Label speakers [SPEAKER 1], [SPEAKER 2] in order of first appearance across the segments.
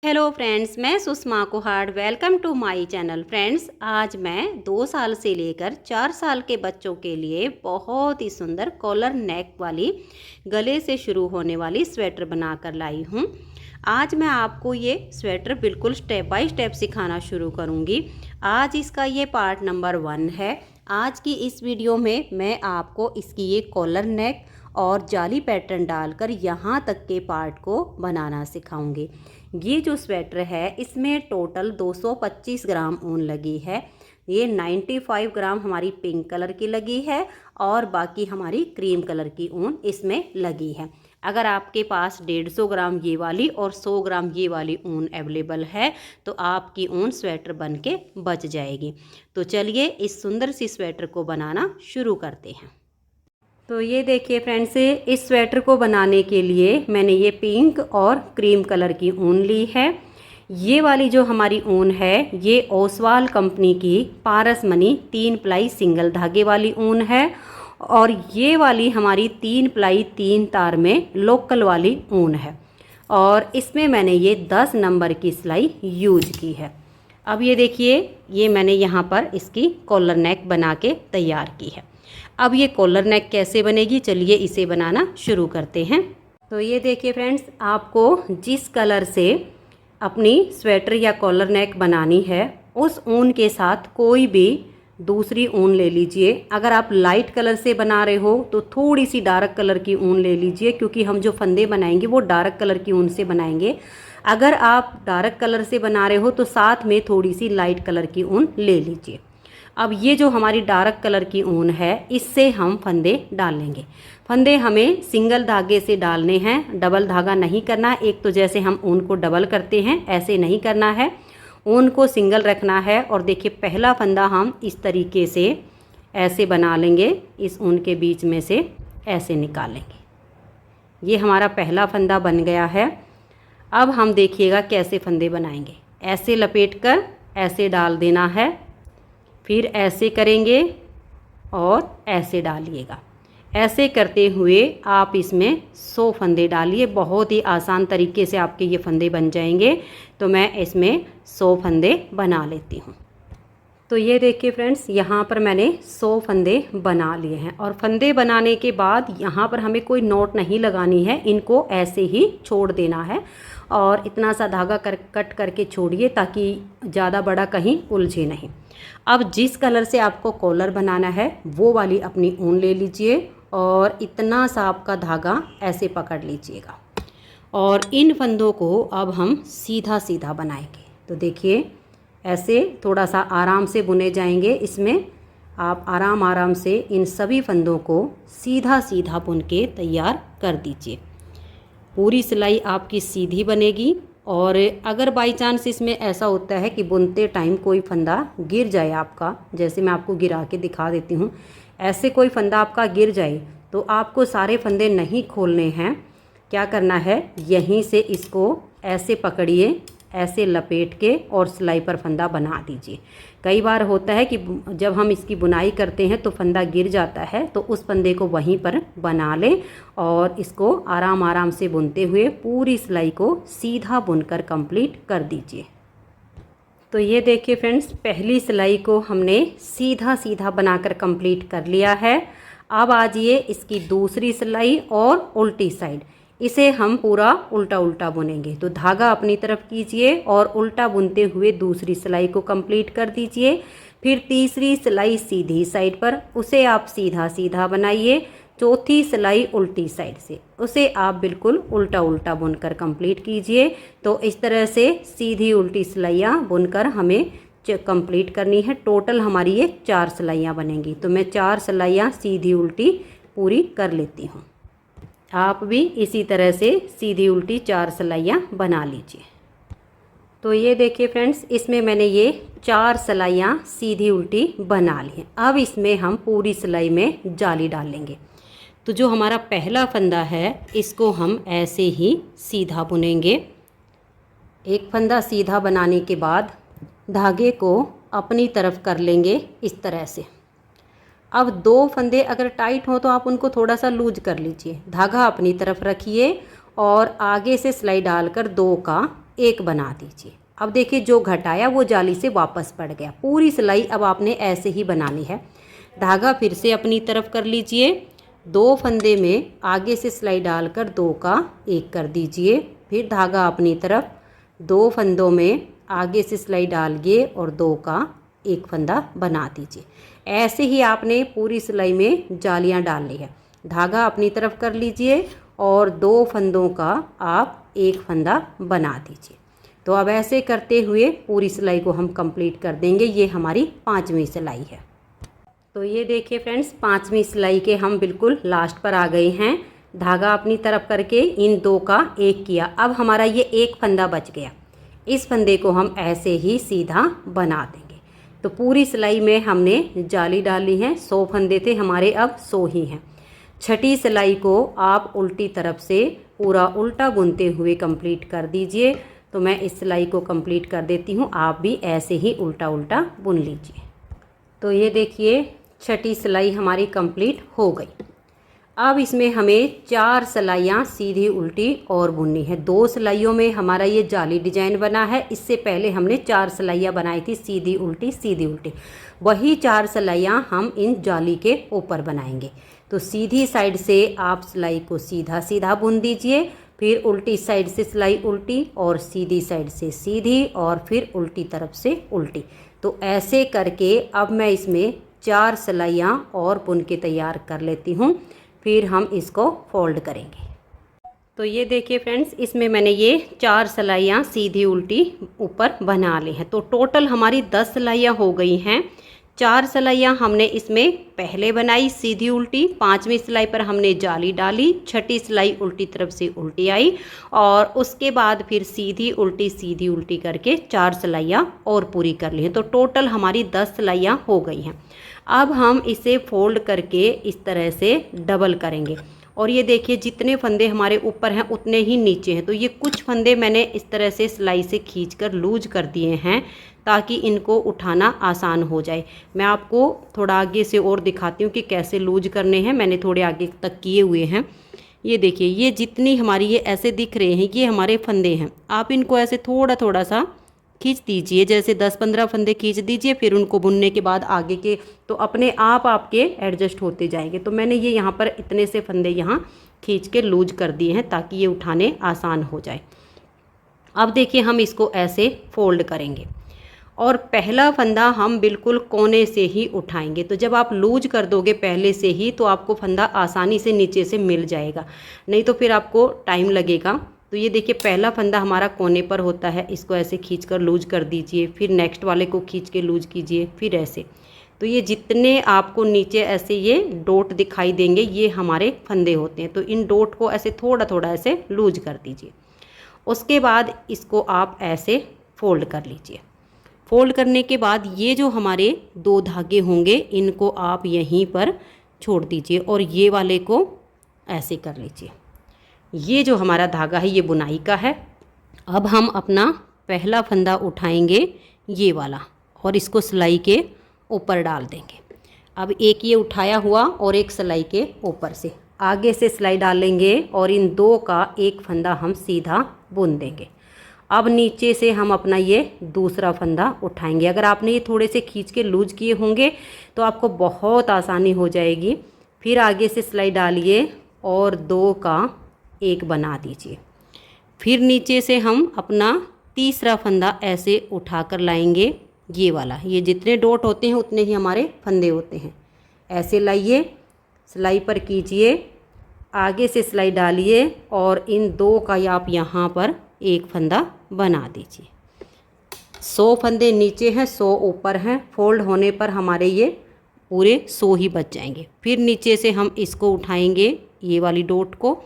[SPEAKER 1] Hello friends, मैं Sushma Kuhad. Welcome to my channel. Friends, आज मैं 2 साल से लेकर 4 साल के बच्चों के लिए बहुत ही सुंदर कॉलर नेक वाली गले से शुरू होने वाली स्वेटर बनाकर लाई हूँ। आज मैं आपको ये स्वेटर बिल्कुल स्टेप बाय स्टेप सिखाना शुरू करूँगी। आज इसका ये पार्ट नंबर 1 है। आज की इस वीडियो में मैं आपको इसकी ये कॉलर नेक और जाली पैटर्न डालकर यहाँ तक के पार्ट को बनाना सिखाऊंगी। ये जो स्वेटर है इसमें टोटल 225 ग्राम ऊन लगी है। ये 95 ग्राम हमारी पिंक कलर की लगी है और बाकी हमारी क्रीम कलर की ऊन इसमें लगी है। अगर आपके पास 150 ग्राम ये वाली और 100 ग्राम ये वाली ऊन अवेलेबल है तो आपकी ऊन स्वेटर बन के बच जाएगी। तो चलिए इस सुंदर सी स्वेटर को बनाना शुरू करते हैं। तो ये देखिए फ्रेंड्स, इस स्वेटर को बनाने के लिए मैंने ये पिंक और क्रीम कलर की ऊन ली है। ये वाली जो हमारी ऊन है ये ओसवाल कंपनी की पारसमनी 3 प्लाई सिंगल धागे वाली ऊन है और ये वाली हमारी 3 प्लाई 3 तार में लोकल वाली ऊन है और इसमें मैंने ये 10 नंबर की सिलाई यूज की है। अब ये देखिए, ये मैंने यहाँ पर इसकी कॉलर नेक बना के तैयार की है। अब ये कॉलर नेक कैसे बनेगी, चलिए इसे बनाना शुरू करते हैं। तो ये देखिए फ्रेंड्स, आपको जिस कलर से अपनी स्वेटर या कॉलर नेक बनानी है उस ऊन के साथ कोई भी दूसरी ऊन ले लीजिए। अगर आप लाइट कलर से बना रहे हो तो थोड़ी सी डार्क कलर की ऊन ले लीजिए, क्योंकि हम जो फंदे बनाएंगे वो डार्क कलर की ऊन से बनाएंगे। अगर आप डार्क कलर से बना रहे हो तो साथ में थोड़ी सी लाइट कलर की ऊन ले लीजिए। अब ये जो हमारी डार्क कलर की ऊन है इससे हम फंदे डालेंगे। फंदे हमें सिंगल धागे से डालने हैं, डबल धागा नहीं करना। एक तो जैसे हम ऊन को डबल करते हैं ऐसे नहीं करना है, ऊन को सिंगल रखना है। और देखिए, पहला फंदा हम इस तरीके से ऐसे बना लेंगे, इस ऊन के बीच में से ऐसे निकालेंगे। ये हमारा पहला फंदा बन गया है। अब हम देखिएगा कैसे फंदे बनाएंगे। ऐसे लपेट कर ऐसे डाल देना है, फिर ऐसे करेंगे और ऐसे डालिएगा। ऐसे करते हुए आप इसमें 100 फंदे डालिए। बहुत ही आसान तरीके से आपके ये फंदे बन जाएंगे। तो मैं इसमें 100 फंदे बना लेती हूँ। तो ये देखिए फ्रेंड्स, यहाँ पर मैंने 100 फंदे बना लिए हैं और फंदे बनाने के बाद यहाँ पर हमें कोई नोट नहीं लगानी है, इनको ऐसे ही छोड़ देना है और इतना सा धागा कट करके छोड़िए ताकि ज़्यादा बड़ा कहीं उलझे नहीं। अब जिस कलर से आपको कॉलर बनाना है वो वाली अपनी ऊन ले लीजिए और इतना सा आपका धागा ऐसे पकड़ लीजिएगा और इन फंदों को अब हम सीधा सीधा बनाएंगे। तो देखिए, ऐसे थोड़ा सा आराम से बुने जाएंगे। इसमें आप आराम आराम से इन सभी फंदों को सीधा सीधा बुन के तैयार कर दीजिए। पूरी सिलाई आपकी सीधी बनेगी। और अगर बाई चांस इसमें ऐसा होता है कि बुनते टाइम कोई फंदा गिर जाए आपका, जैसे मैं आपको गिरा के दिखा देती हूँ, ऐसे कोई फंदा आपका गिर जाए तो आपको सारे फंदे नहीं खोलने हैं। क्या करना है, यहीं से इसको ऐसे पकड़िए, ऐसे लपेट के और सिलाई पर फंदा बना दीजिए। कई बार होता है कि जब हम इसकी बुनाई करते हैं तो फंदा गिर जाता है, तो उस फंदे को वहीं पर बना लें और इसको आराम आराम से बुनते हुए पूरी सिलाई को सीधा बुनकर कंप्लीट कर दीजिए। तो ये देखिए फ्रेंड्स, पहली सिलाई को हमने सीधा सीधा बनाकर कंप्लीट कर लिया है। अब आजिए इसकी दूसरी सिलाई और उल्टी साइड, इसे हम पूरा उल्टा उल्टा बुनेंगे। तो धागा अपनी तरफ कीजिए और उल्टा बुनते हुए दूसरी सिलाई को कंप्लीट कर दीजिए। फिर तीसरी सिलाई सीधी साइड पर, उसे आप सीधा सीधा बनाइए। चौथी सिलाई उल्टी साइड से, उसे आप बिल्कुल उल्टा उल्टा बुनकर कंप्लीट कीजिए। तो इस तरह से सीधी उल्टी सिलाइयाँ बुनकर हमें कंप्लीट करनी है। टोटल हमारी ये 4 सिलाइयाँ बनेंगी। तो मैं 4 सिलाइयाँ सीधी उल्टी पूरी कर लेती हूँ। आप भी इसी तरह से सीधी उल्टी 4 सिलाइयाँ बना लीजिए। तो ये देखिए फ्रेंड्स, इसमें मैंने ये 4 सिलाइयाँ सीधी उल्टी बना ली हैं। अब इसमें हम पूरी सिलाई में जाली डालेंगे। तो जो हमारा पहला फंदा है इसको हम ऐसे ही सीधा बुनेंगे। एक फंदा सीधा बनाने के बाद धागे को अपनी तरफ कर लेंगे इस तरह से। अब 2 फंदे अगर टाइट हो तो आप उनको थोड़ा सा लूज कर लीजिए। धागा अपनी तरफ रखिए और आगे से सिलाई डालकर 2 का एक बना दीजिए। अब देखिए जो घटाया वो जाली से वापस पड़ गया। पूरी सिलाई अब आपने ऐसे ही बनानी है। धागा फिर से अपनी तरफ कर लीजिए। 2 फंदे में आगे से सिलाई डालकर 2 का 1 कर दीजिए। फिर धागा अपनी तरफ 2 फंदों में आगे से सिलाई डालिए और 2 का 1 फंदा बना दीजिए। ऐसे ही आपने पूरी सिलाई में जालियां डालनी है। धागा अपनी तरफ कर लीजिए और 2 फंदों का आप 1 फंदा बना दीजिए। तो अब ऐसे करते हुए पूरी सिलाई को हम कंप्लीट कर देंगे। ये हमारी 5वीं सिलाई है। तो ये देखिए फ्रेंड्स, 5वीं सिलाई के हम बिल्कुल लास्ट पर आ गए हैं। धागा अपनी तरफ करके इन 2 का 1 किया। अब हमारा ये 1 फंदा बच गया। इस फंदे को हम ऐसे ही सीधा बना देंगे। तो पूरी सिलाई में हमने जाली डाली है। 100 फंदे थे हमारे, अब 100 ही हैं। छठी सिलाई को आप उल्टी तरफ से पूरा उल्टा बुनते हुए कंप्लीट कर दीजिए। तो मैं इस सिलाई को कंप्लीट कर देती हूँ, आप भी ऐसे ही उल्टा उल्टा बुन लीजिए। तो ये देखिए छठी सिलाई हमारी कंप्लीट हो गई। अब इसमें हमें 4 सिलाइयाँ सीधी उल्टी और बुननी है। 2 सिलाइयों में हमारा ये जाली डिजाइन बना है। इससे पहले हमने 4 सिलाइयाँ बनाई थी सीधी उल्टी सीधी उल्टी। वही 4 सिलाइयाँ हम इन जाली के ऊपर बनाएंगे। तो सीधी साइड से आप सिलाई को सीधा सीधा बुन दीजिए। फिर उल्टी साइड से सिलाई उल्टी और सीधी साइड से सीधी और फिर उल्टी तरफ से उल्टी। तो ऐसे करके अब मैं इसमें 4 सिलाइयाँ और बुन के तैयार कर लेती हूँ। फिर हम इसको फोल्ड करेंगे। तो ये देखिए फ्रेंड्स, इसमें मैंने ये 4 सिलाइयाँ सीधी उल्टी ऊपर बना ली हैं। तो टोटल हमारी 10 सिलाइयाँ हो गई हैं। 4 सिलाइयाँ हमने इसमें पहले बनाई सीधी उल्टी, 5वीं सिलाई पर हमने जाली डाली, छठी सिलाई उल्टी तरफ से उल्टी आई और उसके बाद फिर सीधी उल्टी करके 4 सिलाइयाँ और पूरी कर ली हैं। तो टोटल हमारी 10 सिलाइयाँ हो गई हैं। अब हम इसे फोल्ड करके इस तरह से डबल करेंगे और ये देखिए जितने फंदे हमारे ऊपर हैं उतने ही नीचे हैं। तो ये कुछ फंदे मैंने इस तरह से सिलाई से खींचकर लूज कर दिए हैं ताकि इनको उठाना आसान हो जाए। मैं आपको थोड़ा आगे से और दिखाती हूँ कि कैसे लूज करने हैं। मैंने थोड़े आगे तक किए हुए हैं। ये देखिए ये जितनी हमारी ये ऐसे दिख रहे हैं ये हमारे फंदे हैं। आप इनको ऐसे थोड़ा थोड़ा सा खींच दीजिए, जैसे 10-15 फंदे खींच दीजिए। फिर उनको बुनने के बाद आगे के तो अपने आप आपके एडजस्ट होते जाएंगे। तो मैंने ये यहाँ पर इतने से फंदे यहाँ खींच के लूज कर दिए हैं ताकि ये उठाने आसान हो जाए। अब देखिए हम इसको ऐसे फोल्ड करेंगे और पहला फंदा हम बिल्कुल कोने से ही उठाएंगे। तो जब आप लूज कर दोगे पहले से ही तो आपको फंदा आसानी से नीचे से मिल जाएगा, नहीं तो फिर आपको टाइम लगेगा। तो ये देखिए पहला फंदा हमारा कोने पर होता है, इसको ऐसे खींचकर लूज कर दीजिए। फिर नेक्स्ट वाले को खींच के लूज कीजिए, फिर ऐसे। तो ये जितने आपको नीचे ऐसे ये डॉट दिखाई देंगे ये हमारे फंदे होते हैं। तो इन डॉट को ऐसे थोड़ा थोड़ा ऐसे लूज कर दीजिए। उसके बाद इसको आप ऐसे फोल्ड कर लीजिए। फोल्ड करने के बाद ये जो हमारे 2 धागे होंगे इनको आप यहीं पर छोड़ दीजिए और ये वाले को ऐसे कर लीजिए। ये जो हमारा धागा है ये बुनाई का है। अब हम अपना पहला फंदा उठाएंगे ये वाला और इसको सिलाई के ऊपर डाल देंगे। अब एक ये उठाया हुआ और एक सिलाई के ऊपर से आगे से सिलाई डालेंगे और इन 2 का 1 फंदा हम सीधा बुन देंगे। अब नीचे से हम अपना ये दूसरा फंदा उठाएंगे। अगर आपने ये थोड़े से खींच के लूज किए होंगे तो आपको बहुत आसानी हो जाएगी। फिर आगे से सिलाई डालिए और 2 का 1 बना दीजिए। फिर नीचे से हम अपना तीसरा फंदा ऐसे उठा कर लाएंगे ये वाला। ये जितने डॉट होते हैं उतने ही हमारे फंदे होते हैं। ऐसे लाइए, सिलाई पर कीजिए, आगे से सिलाई डालिए और इन 2 का आप यहाँ पर 1 फंदा बना दीजिए। 100 फंदे नीचे हैं, 100 ऊपर हैं। फोल्ड होने पर हमारे ये पूरे 100 ही बच जाएंगे। फिर नीचे से हम इसको उठाएंगे, ये वाली डॉट को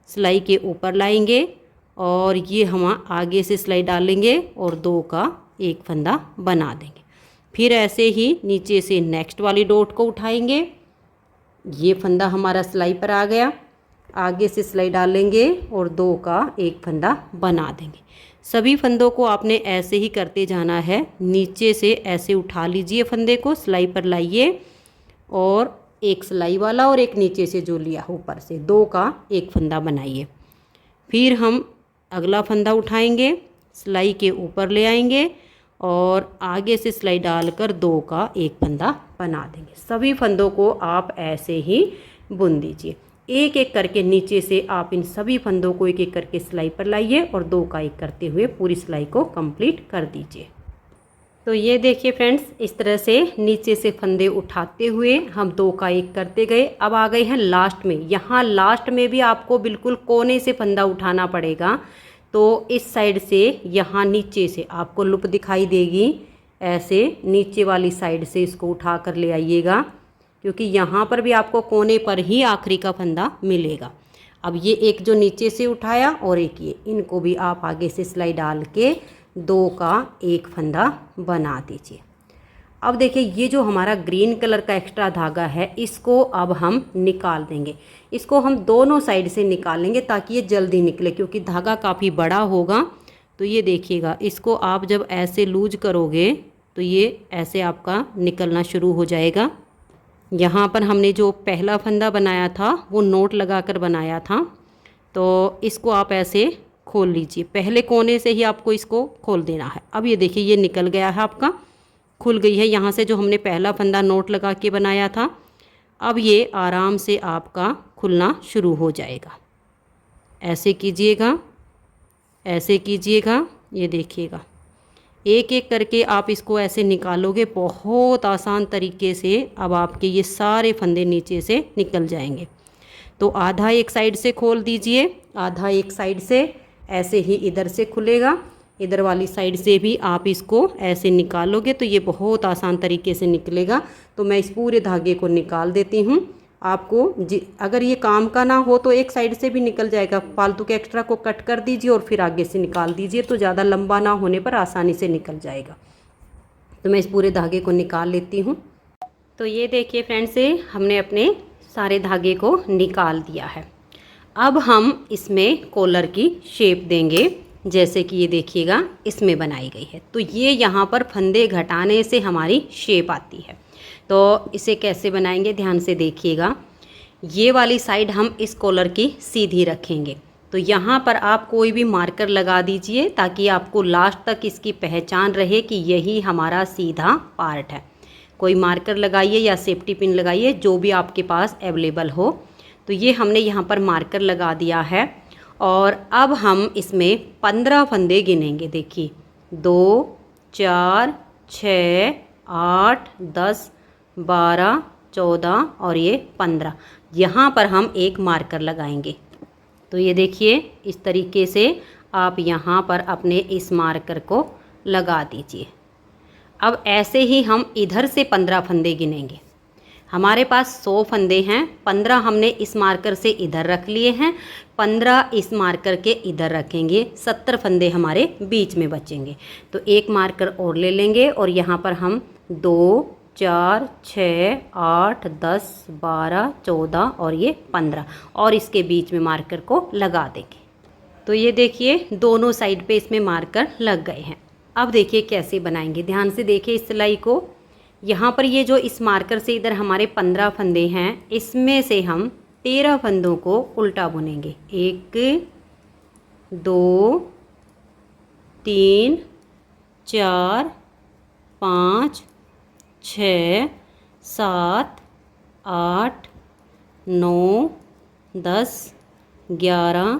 [SPEAKER 1] सिलाई के ऊपर लाएंगे और ये हम आगे से सिलाई डालेंगे और 2 का 1 फंदा बना देंगे। फिर ऐसे ही नीचे से नेक्स्ट वाली डॉट को उठाएंगे, ये फंदा हमारा सिलाई पर आ गया। आगे से सिलाई डालेंगे और 2 का 1 फंदा बना देंगे। सभी फंदों को आपने ऐसे ही करते जाना है। नीचे से ऐसे उठा लीजिए फंदे को, सिलाई पर लाइए और एक सिलाई वाला और एक नीचे से जो लिया ऊपर से 2 का 1 फंदा बनाइए। फिर हम अगला फंदा उठाएंगे, सिलाई के ऊपर ले आएंगे और आगे से सिलाई डालकर 2 का एक फंदा बना देंगे। सभी फंदों को आप ऐसे ही बुन दीजिए। एक एक करके नीचे से आप इन सभी फंदों को एक एक करके सिलाई पर लाइए और 2 का एक करते हुए पूरी सिलाई को कंप्लीट कर दीजिए। तो ये देखिए फ्रेंड्स, इस तरह से नीचे से फंदे उठाते हुए हम 2 का एक करते गए। अब आ गए हैं लास्ट में। यहाँ लास्ट में भी आपको बिल्कुल कोने से फंदा उठाना पड़ेगा। तो इस साइड से यहाँ नीचे से आपको लुप दिखाई देगी, ऐसे नीचे वाली साइड से इसको उठा कर ले आइएगा, क्योंकि यहाँ पर भी आपको कोने पर ही आखिरी का फंदा मिलेगा। अब ये एक जो नीचे से उठाया और एक ये, इनको भी आप आगे से सिलाई डाल के 2 का एक फंदा बना दीजिए। अब देखिए ये जो हमारा ग्रीन कलर का एक्स्ट्रा धागा है, इसको अब हम निकाल देंगे। इसको हम दोनों साइड से निकालेंगे ताकि ये जल्दी निकले, क्योंकि धागा काफ़ी बड़ा होगा। तो ये देखिएगा, इसको आप जब ऐसे लूज करोगे तो ये ऐसे आपका निकलना शुरू हो जाएगा। यहाँ पर हमने जो पहला फंदा बनाया था वो नोट लगाकर बनाया था, तो इसको आप ऐसे खोल लीजिए। पहले कोने से ही आपको इसको खोल देना है। अब ये देखिए ये निकल गया है आपका, खुल गई है यहाँ से जो हमने पहला फंदा नोट लगा के बनाया था। अब ये आराम से आपका खुलना शुरू हो जाएगा। ऐसे कीजिएगा, ऐसे कीजिएगा, ये देखिएगा एक एक करके आप इसको ऐसे निकालोगे बहुत आसान तरीके से। अब आपके ये सारे फंदे नीचे से निकल जाएंगे। तो आधा एक साइड से खोल दीजिए, आधा एक साइड से, ऐसे ही इधर से खुलेगा। इधर वाली साइड से भी आप इसको ऐसे निकालोगे तो ये बहुत आसान तरीके से निकलेगा। तो मैं इस पूरे धागे को निकाल देती हूँ। आपको अगर ये काम का ना हो तो एक साइड से भी निकल जाएगा। फालतू के एक्स्ट्रा को कट कर दीजिए और फिर आगे से निकाल दीजिए, तो ज़्यादा लंबा ना होने पर आसानी से निकल जाएगा। तो मैं इस पूरे धागे को निकाल लेती हूँ। तो ये देखिए फ्रेंड्स, हमने अपने सारे धागे को निकाल दिया है। अब हम इसमें कॉलर की शेप देंगे, जैसे कि ये देखिएगा इसमें बनाई गई है। तो ये यहाँ पर फंदे घटाने से हमारी शेप आती है। तो इसे कैसे बनाएंगे ध्यान से देखिएगा। ये वाली साइड हम इस कॉलर की सीधी रखेंगे। तो यहाँ पर आप कोई भी मार्कर लगा दीजिए ताकि आपको लास्ट तक इसकी पहचान रहे कि यही हमारा सीधा पार्ट है। कोई मार्कर लगाइए या सेफ्टी पिन लगाइए, जो भी आपके पास अवेलेबल हो। तो ये हमने यहाँ पर मार्कर लगा दिया है और अब हम इसमें 15 फंदे गिनेंगे। देखिए 2 4 6 8 10 12 14 और ये 15, यहाँ पर हम एक मार्कर लगाएंगे। तो ये देखिए इस तरीके से आप यहाँ पर अपने इस मार्कर को लगा दीजिए। अब ऐसे ही हम इधर से 15 फंदे गिनेंगे। हमारे पास 100 फंदे हैं, 15 हमने इस मार्कर से इधर रख लिए हैं, 15 इस मार्कर के इधर रखेंगे, 70 फंदे हमारे बीच में बचेंगे। तो एक मार्कर और ले लेंगे और यहाँ पर हम 2 4 6 8 10 12 14 और ये 15 और इसके बीच में मार्कर को लगा देंगे। तो ये देखिए दोनों साइड पे इसमें मार्कर लग गए हैं। अब देखिए कैसे बनाएंगे, ध्यान से देखिए इस सिलाई को। यहाँ पर ये जो इस मार्कर से इधर हमारे 15 फंदे हैं, इसमें से हम 13 फंदों को उल्टा बुनेंगे। 1 2 3 4 5 6 7 8 9 10 11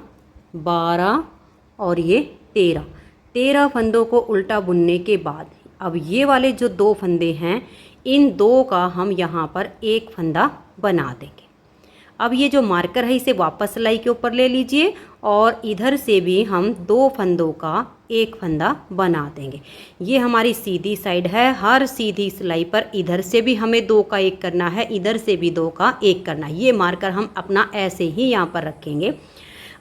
[SPEAKER 1] 12 और ये 13 फंदों को उल्टा बुनने के बाद अब ये वाले जो 2 फंदे हैं, इन 2 का हम यहाँ पर एक फंदा बना देंगे। अब ये जो मार्कर है इसे वापस सिलाई के ऊपर ले लीजिए और इधर से भी हम 2 फंदों का एक फंदा बना देंगे। ये हमारी सीधी साइड है, हर सीधी सिलाई पर इधर से भी हमें 2 का एक करना है, इधर से भी 2 का एक करना है। ये मार्कर हम अपना ऐसे ही यहाँ पर रखेंगे।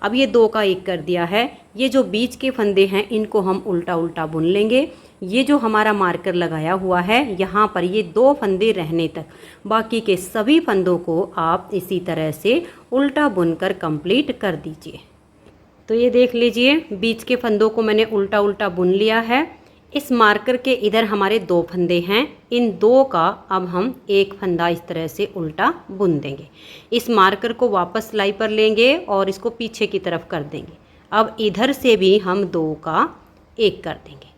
[SPEAKER 1] अब ये 2 का एक कर दिया है। ये जो बीच के फंदे हैं इनको हम उल्टा उल्टा बुन लेंगे। ये जो हमारा मार्कर लगाया हुआ है यहाँ पर ये 2 फंदे रहने तक बाकी के सभी फंदों को आप इसी तरह से उल्टा बुनकर कंप्लीट कर दीजिए। तो ये देख लीजिए बीच के फंदों को मैंने उल्टा उल्टा बुन लिया है। इस मार्कर के इधर हमारे 2 फंदे हैं, इन 2 का अब हम एक फंदा इस तरह से उल्टा बुन देंगे। इस मार्कर को वापस सिलाई पर लेंगे और इसको पीछे की तरफ कर देंगे। अब इधर से भी हम 2 का एक कर देंगे।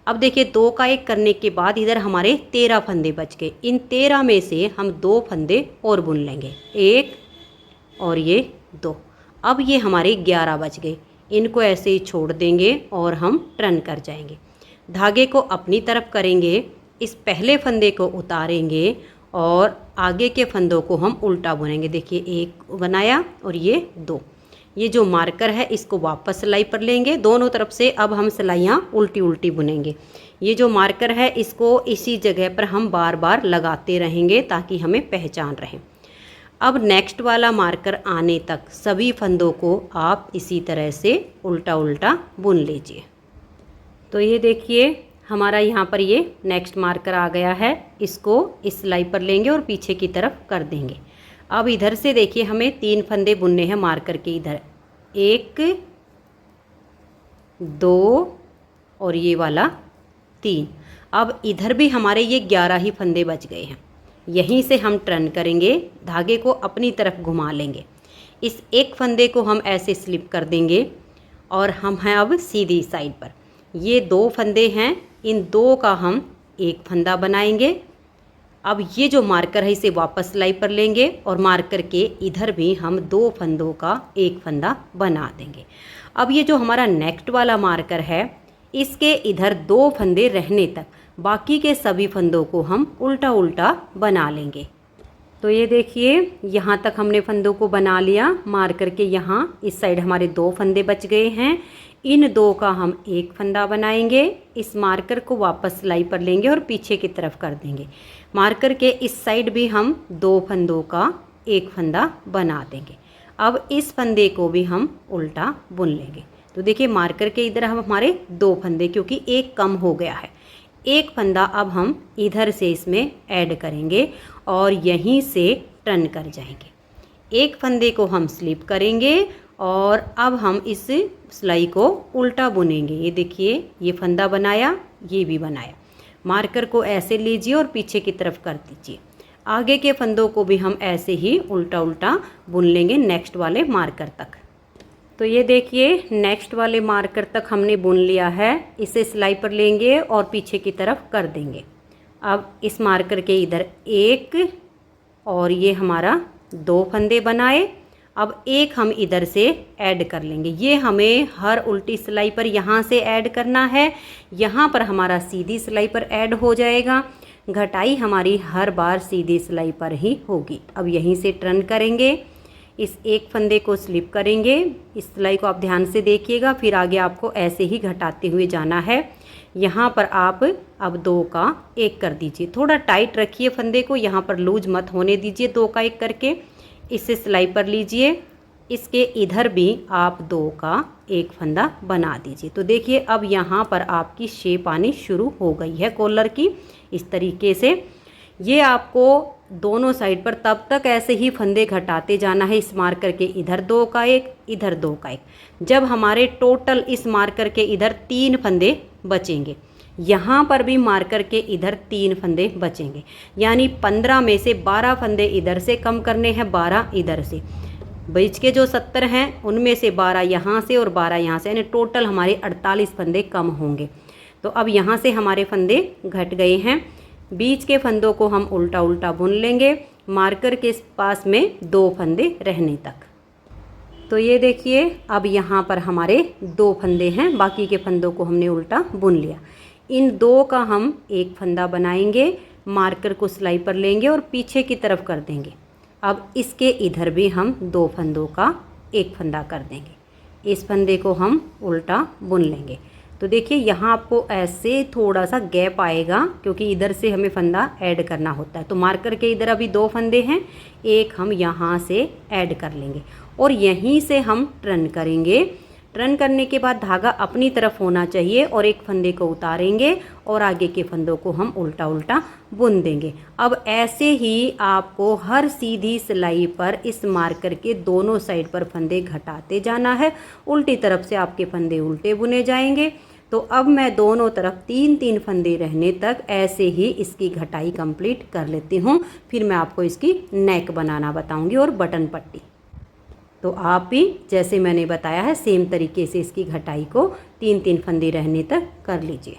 [SPEAKER 1] अब देखिए 2 का 1 करने के बाद इधर हमारे 13 फंदे बच गए। इन 13 में से हम 2 फंदे और बुन लेंगे, 1 और ये 2। अब ये हमारे 11 बच गए। इनको ऐसे ही छोड़ देंगे और हम टर्न कर जाएंगे। धागे को अपनी तरफ करेंगे, इस पहले फंदे को उतारेंगे और आगे के फंदों को हम उल्टा बुनेंगे। देखिए 1 बनाया और ये 2। ये जो मार्कर है इसको वापस सिलाई पर लेंगे, दोनों तरफ से अब हम सिलाइयाँ उल्टी उल्टी बुनेंगे। ये जो मार्कर है इसको इसी जगह पर हम बार बार लगाते रहेंगे ताकि हमें पहचान रहे। अब नेक्स्ट वाला मार्कर आने तक सभी फंदों को आप इसी तरह से उल्टा उल्टा बुन लीजिए। तो ये देखिए हमारा यहाँ पर ये नेक्स्ट मार्कर आ गया है, इसको इस सिलाई पर लेंगे और पीछे की तरफ कर देंगे। अब इधर से देखिए हमें 3 फंदे बुनने हैं मार्कर के इधर, 1 2 और ये वाला 3। अब इधर भी हमारे ये 11 ही फंदे बच गए हैं। यहीं से हम टर्न करेंगे, धागे को अपनी तरफ घुमा लेंगे, इस एक फंदे को हम ऐसे स्लिप कर देंगे और हम हैं अब सीधी साइड पर। ये 2 फंदे हैं, इन 2 का हम एक फंदा बनाएंगे। अब ये जो मार्कर है इसे वापस सिलाई पर लेंगे और मार्कर के इधर भी हम 2 फंदों का एक फंदा बना देंगे। अब ये जो हमारा नेक्स्ट वाला मार्कर है इसके इधर 2 फंदे रहने तक बाकी के सभी फंदों को हम उल्टा उल्टा बना लेंगे। तो ये देखिए यहाँ तक हमने फंदों को बना लिया। मार्कर के यहाँ इस साइड हमारे 2 फंदे बच गए हैं, इन 2 का हम एक फंदा बनाएंगे। इस मार्कर को वापस सिलाई पर लेंगे और पीछे की तरफ कर देंगे। मार्कर के इस साइड भी हम 2 फंदों का एक फंदा बना देंगे। अब इस फंदे को भी हम उल्टा बुन लेंगे। तो देखिए मार्कर के इधर हम हमारे 2 फंदे, क्योंकि एक कम हो गया है, एक फंदा अब हम इधर से इसमें ऐड करेंगे और यहीं से टर्न कर जाएंगे। एक फंदे को हम स्लिप करेंगे और अब हम इस सिलाई को उल्टा बुनेंगे। ये देखिए ये फंदा बनाया, ये भी बनाया। मार्कर को ऐसे लीजिए और पीछे की तरफ कर दीजिए। आगे के फंदों को भी हम ऐसे ही उल्टा उल्टा बुन लेंगे नेक्स्ट वाले मार्कर तक। तो ये देखिए नेक्स्ट वाले मार्कर तक हमने बुन लिया है। इसे सिलाई पर लेंगे और पीछे की तरफ कर देंगे। अब इस मार्कर के इधर 1 और ये हमारा 2 फंदे बनाए। अब एक हम इधर से ऐड कर लेंगे। ये हमें हर उल्टी सिलाई पर यहाँ से ऐड करना है, यहाँ पर हमारा सीधी सिलाई पर ऐड हो जाएगा। घटाई हमारी हर बार सीधी सिलाई पर ही होगी। अब यहीं से टर्न करेंगे, इस एक फंदे को स्लिप करेंगे। इस सिलाई को आप ध्यान से देखिएगा, फिर आगे आपको ऐसे ही घटाते हुए जाना है। यहाँ पर आप अब 2 का 1 कर दीजिए। थोड़ा टाइट रखिए फंदे को, यहाँ पर लूज मत होने दीजिए। 2 का 1 करके इसे सिलाई पर लीजिए। इसके इधर भी आप 2 का 1 फंदा बना दीजिए। तो देखिए अब यहाँ पर आपकी शेप आनी शुरू हो गई है कॉलर की। इस तरीके से ये आपको दोनों साइड पर तब तक ऐसे ही फंदे घटाते जाना है। इस मार्कर के इधर 2 का 1, इधर 2 का 1, जब हमारे टोटल इस मार्कर के इधर 3 फंदे बचेंगे। यहाँ पर भी मार्कर के इधर 3 फंदे बचेंगे, यानी 15 में से 12 फंदे इधर से कम करने हैं, 12 इधर से। बीच के जो 70 हैं उनमें से 12 यहाँ से और 12 यहाँ से, यानी टोटल हमारे 48 फंदे कम होंगे। तो अब यहाँ से हमारे फंदे घट गए हैं। बीच के फंदों को हम उल्टा उल्टा बुन लेंगे मार्कर के पास में 2 फंदे रहने तक। तो ये देखिए अब यहाँ पर हमारे 2 फंदे हैं, बाकी के फंदों को हमने उल्टा बुन लिया। इन 2 का हम 1 फंदा बनाएंगे, मार्कर को सिलाई पर लेंगे और पीछे की तरफ कर देंगे। अब इसके इधर भी हम 2 फंदों का 1 फंदा कर देंगे। इस फंदे को हम उल्टा बुन लेंगे। तो देखिए यहाँ आपको ऐसे थोड़ा सा गैप आएगा, क्योंकि इधर से हमें फंदा ऐड करना होता है। तो मार्कर के इधर अभी 2 फंदे हैं, एक हम यहाँ से ऐड कर लेंगे और यहीं से हम टर्न करेंगे। टर्न करने के बाद धागा अपनी तरफ होना चाहिए और एक फंदे को उतारेंगे और आगे के फंदों को हम उल्टा उल्टा बुन देंगे। अब ऐसे ही आपको हर सीधी सिलाई पर इस मार्कर के दोनों साइड पर फंदे घटाते जाना है। उल्टी तरफ से आपके फंदे उल्टे बुने जाएंगे। तो अब मैं दोनों तरफ 3-3 फंदे रहने तक ऐसे ही इसकी घटाई कंप्लीट कर लेती हूँ। फिर मैं आपको इसकी नेक बनाना बताऊँगी और बटन पट्टी। तो आप भी जैसे मैंने बताया है सेम तरीके से इसकी घटाई को 3-3 फंदे रहने तक कर लीजिए।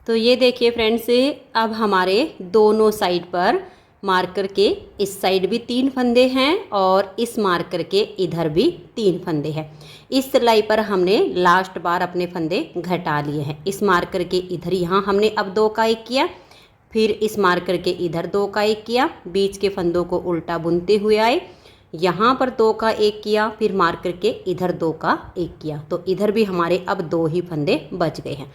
[SPEAKER 1] तो ये देखिए फ्रेंड्स, अब हमारे दोनों साइड पर मार्कर के इस साइड भी 3 फंदे हैं और इस मार्कर के इधर भी 3 फंदे हैं। इस सिलाई पर हमने लास्ट बार अपने फंदे घटा लिए हैं। इस मार्कर के इधर यहाँ हमने अब 2 का 1 किया, फिर इस मार्कर के इधर 2 का 1 किया, बीच के फंदों को उल्टा बुनते हुए आए, यहाँ पर 2 का 1 किया, फिर मार्कर के इधर 2 का 1 किया। तो इधर भी हमारे अब 2 ही फंदे बच गए हैं।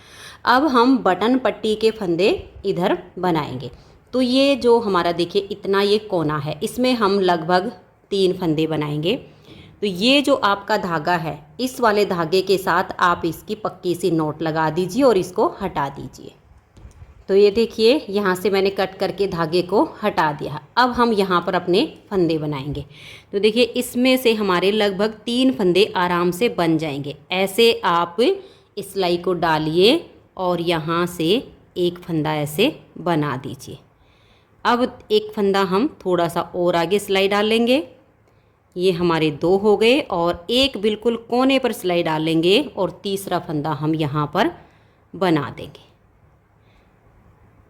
[SPEAKER 1] अब हम बटन पट्टी के फंदे इधर बनाएंगे। तो ये जो हमारा देखिए इतना ये कोना है, इसमें हम लगभग 3 फंदे बनाएंगे। तो ये जो आपका धागा है, इस वाले धागे के साथ आप इसकी पक्की सी नोट लगा दीजिए और इसको हटा दीजिए। तो ये देखिए यहाँ से मैंने कट करके धागे को हटा दिया। अब हम यहाँ पर अपने फंदे बनाएंगे। तो देखिए इसमें से हमारे लगभग 3 फंदे आराम से बन जाएंगे। ऐसे आप इस सिलाई को डालिए और यहाँ से एक फंदा ऐसे बना दीजिए। अब एक फंदा हम थोड़ा सा और आगे सिलाई डालेंगे। ये हमारे 2 हो गए और एक बिल्कुल कोने पर सिलाई डालेंगे और तीसरा फंदा हम यहाँ पर बना देंगे।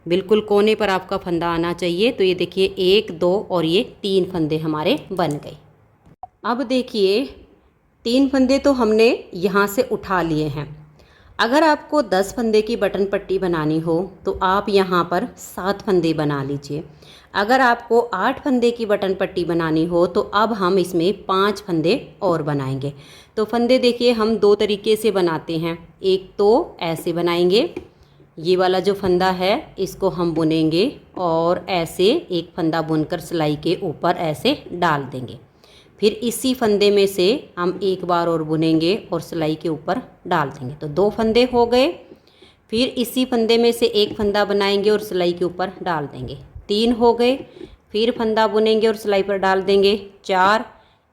[SPEAKER 1] बिल्कुल कोने पर आपका फंदा आना चाहिए। तो ये देखिए 1, 2 और ये 3 फंदे हमारे बन गए। अब देखिए 3 फंदे तो हमने यहाँ से उठा लिए हैं। अगर आपको 10 फंदे की बटन पट्टी बनानी हो तो आप यहाँ पर 7 फंदे बना लीजिए। अगर आपको 8 फंदे की बटन पट्टी बनानी हो तो अब हम इसमें 5 फंदे और बनाएंगे। तो फंदे देखिए हम 2 तरीके से बनाते हैं। एक तो ऐसे बनाएंगे, ये वाला जो फंदा है इसको हम बुनेंगे और ऐसे एक फंदा बुनकर सिलाई के ऊपर ऐसे डाल देंगे। फिर इसी फंदे में से हम एक बार और बुनेंगे और सिलाई के ऊपर डाल देंगे। तो 2 फंदे हो गए। फिर इसी फंदे में से एक फंदा बनाएंगे और सिलाई के ऊपर डाल देंगे, 3 हो गए। फिर फंदा बुनेंगे और सिलाई पर डाल देंगे, 4।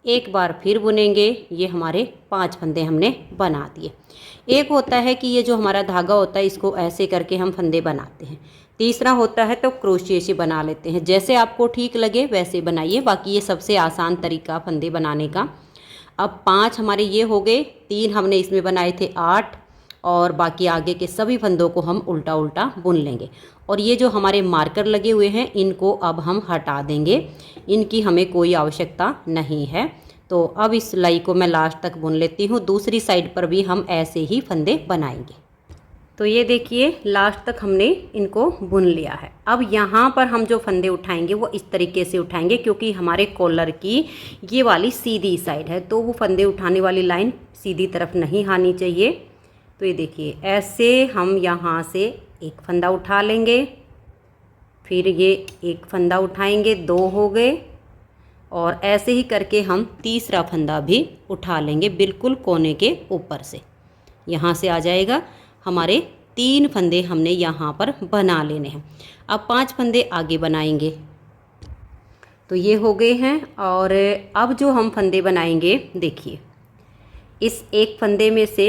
[SPEAKER 1] एक बार फिर बुनेंगे, ये हमारे 5 फंदे हमने बना दिए। एक होता है कि ये जो हमारा धागा होता है इसको ऐसे करके हम फंदे बनाते हैं। तीसरा होता है तो क्रोशिया से बना लेते हैं। जैसे आपको ठीक लगे वैसे बनाइए, बाकी ये सबसे आसान तरीका फंदे बनाने का। अब 5 हमारे ये हो गए, 3 हमने इसमें बनाए थे 8 और बाकी आगे के सभी फंदों को हम उल्टा उल्टा बुन लेंगे। और ये जो हमारे मार्कर लगे हुए हैं इनको अब हम हटा देंगे, इनकी हमें कोई आवश्यकता नहीं है। तो अब इस सिलाई को मैं लास्ट तक बुन लेती हूँ। दूसरी साइड पर भी हम ऐसे ही फंदे बनाएंगे। तो ये देखिए लास्ट तक हमने इनको बुन लिया है। अब यहाँ पर हम जो फंदे उठाएंगे वो इस तरीके से उठाएंगे, क्योंकि हमारे कॉलर की ये वाली सीधी साइड है तो वो फंदे उठाने वाली लाइन सीधी तरफ नहीं आनी चाहिए। तो ये देखिए ऐसे हम यहाँ से एक फंदा उठा लेंगे, फिर ये एक फंदा उठाएंगे, 2 हो गए और ऐसे ही करके हम तीसरा फंदा भी उठा लेंगे बिल्कुल कोने के ऊपर से। यहाँ से आ जाएगा। हमारे 3 फंदे हमने यहाँ पर बना लेने हैं। अब 5 फंदे आगे बनाएंगे। तो ये हो गए हैं। और अब जो हम फंदे बनाएंगे देखिए, इस एक फंदे में से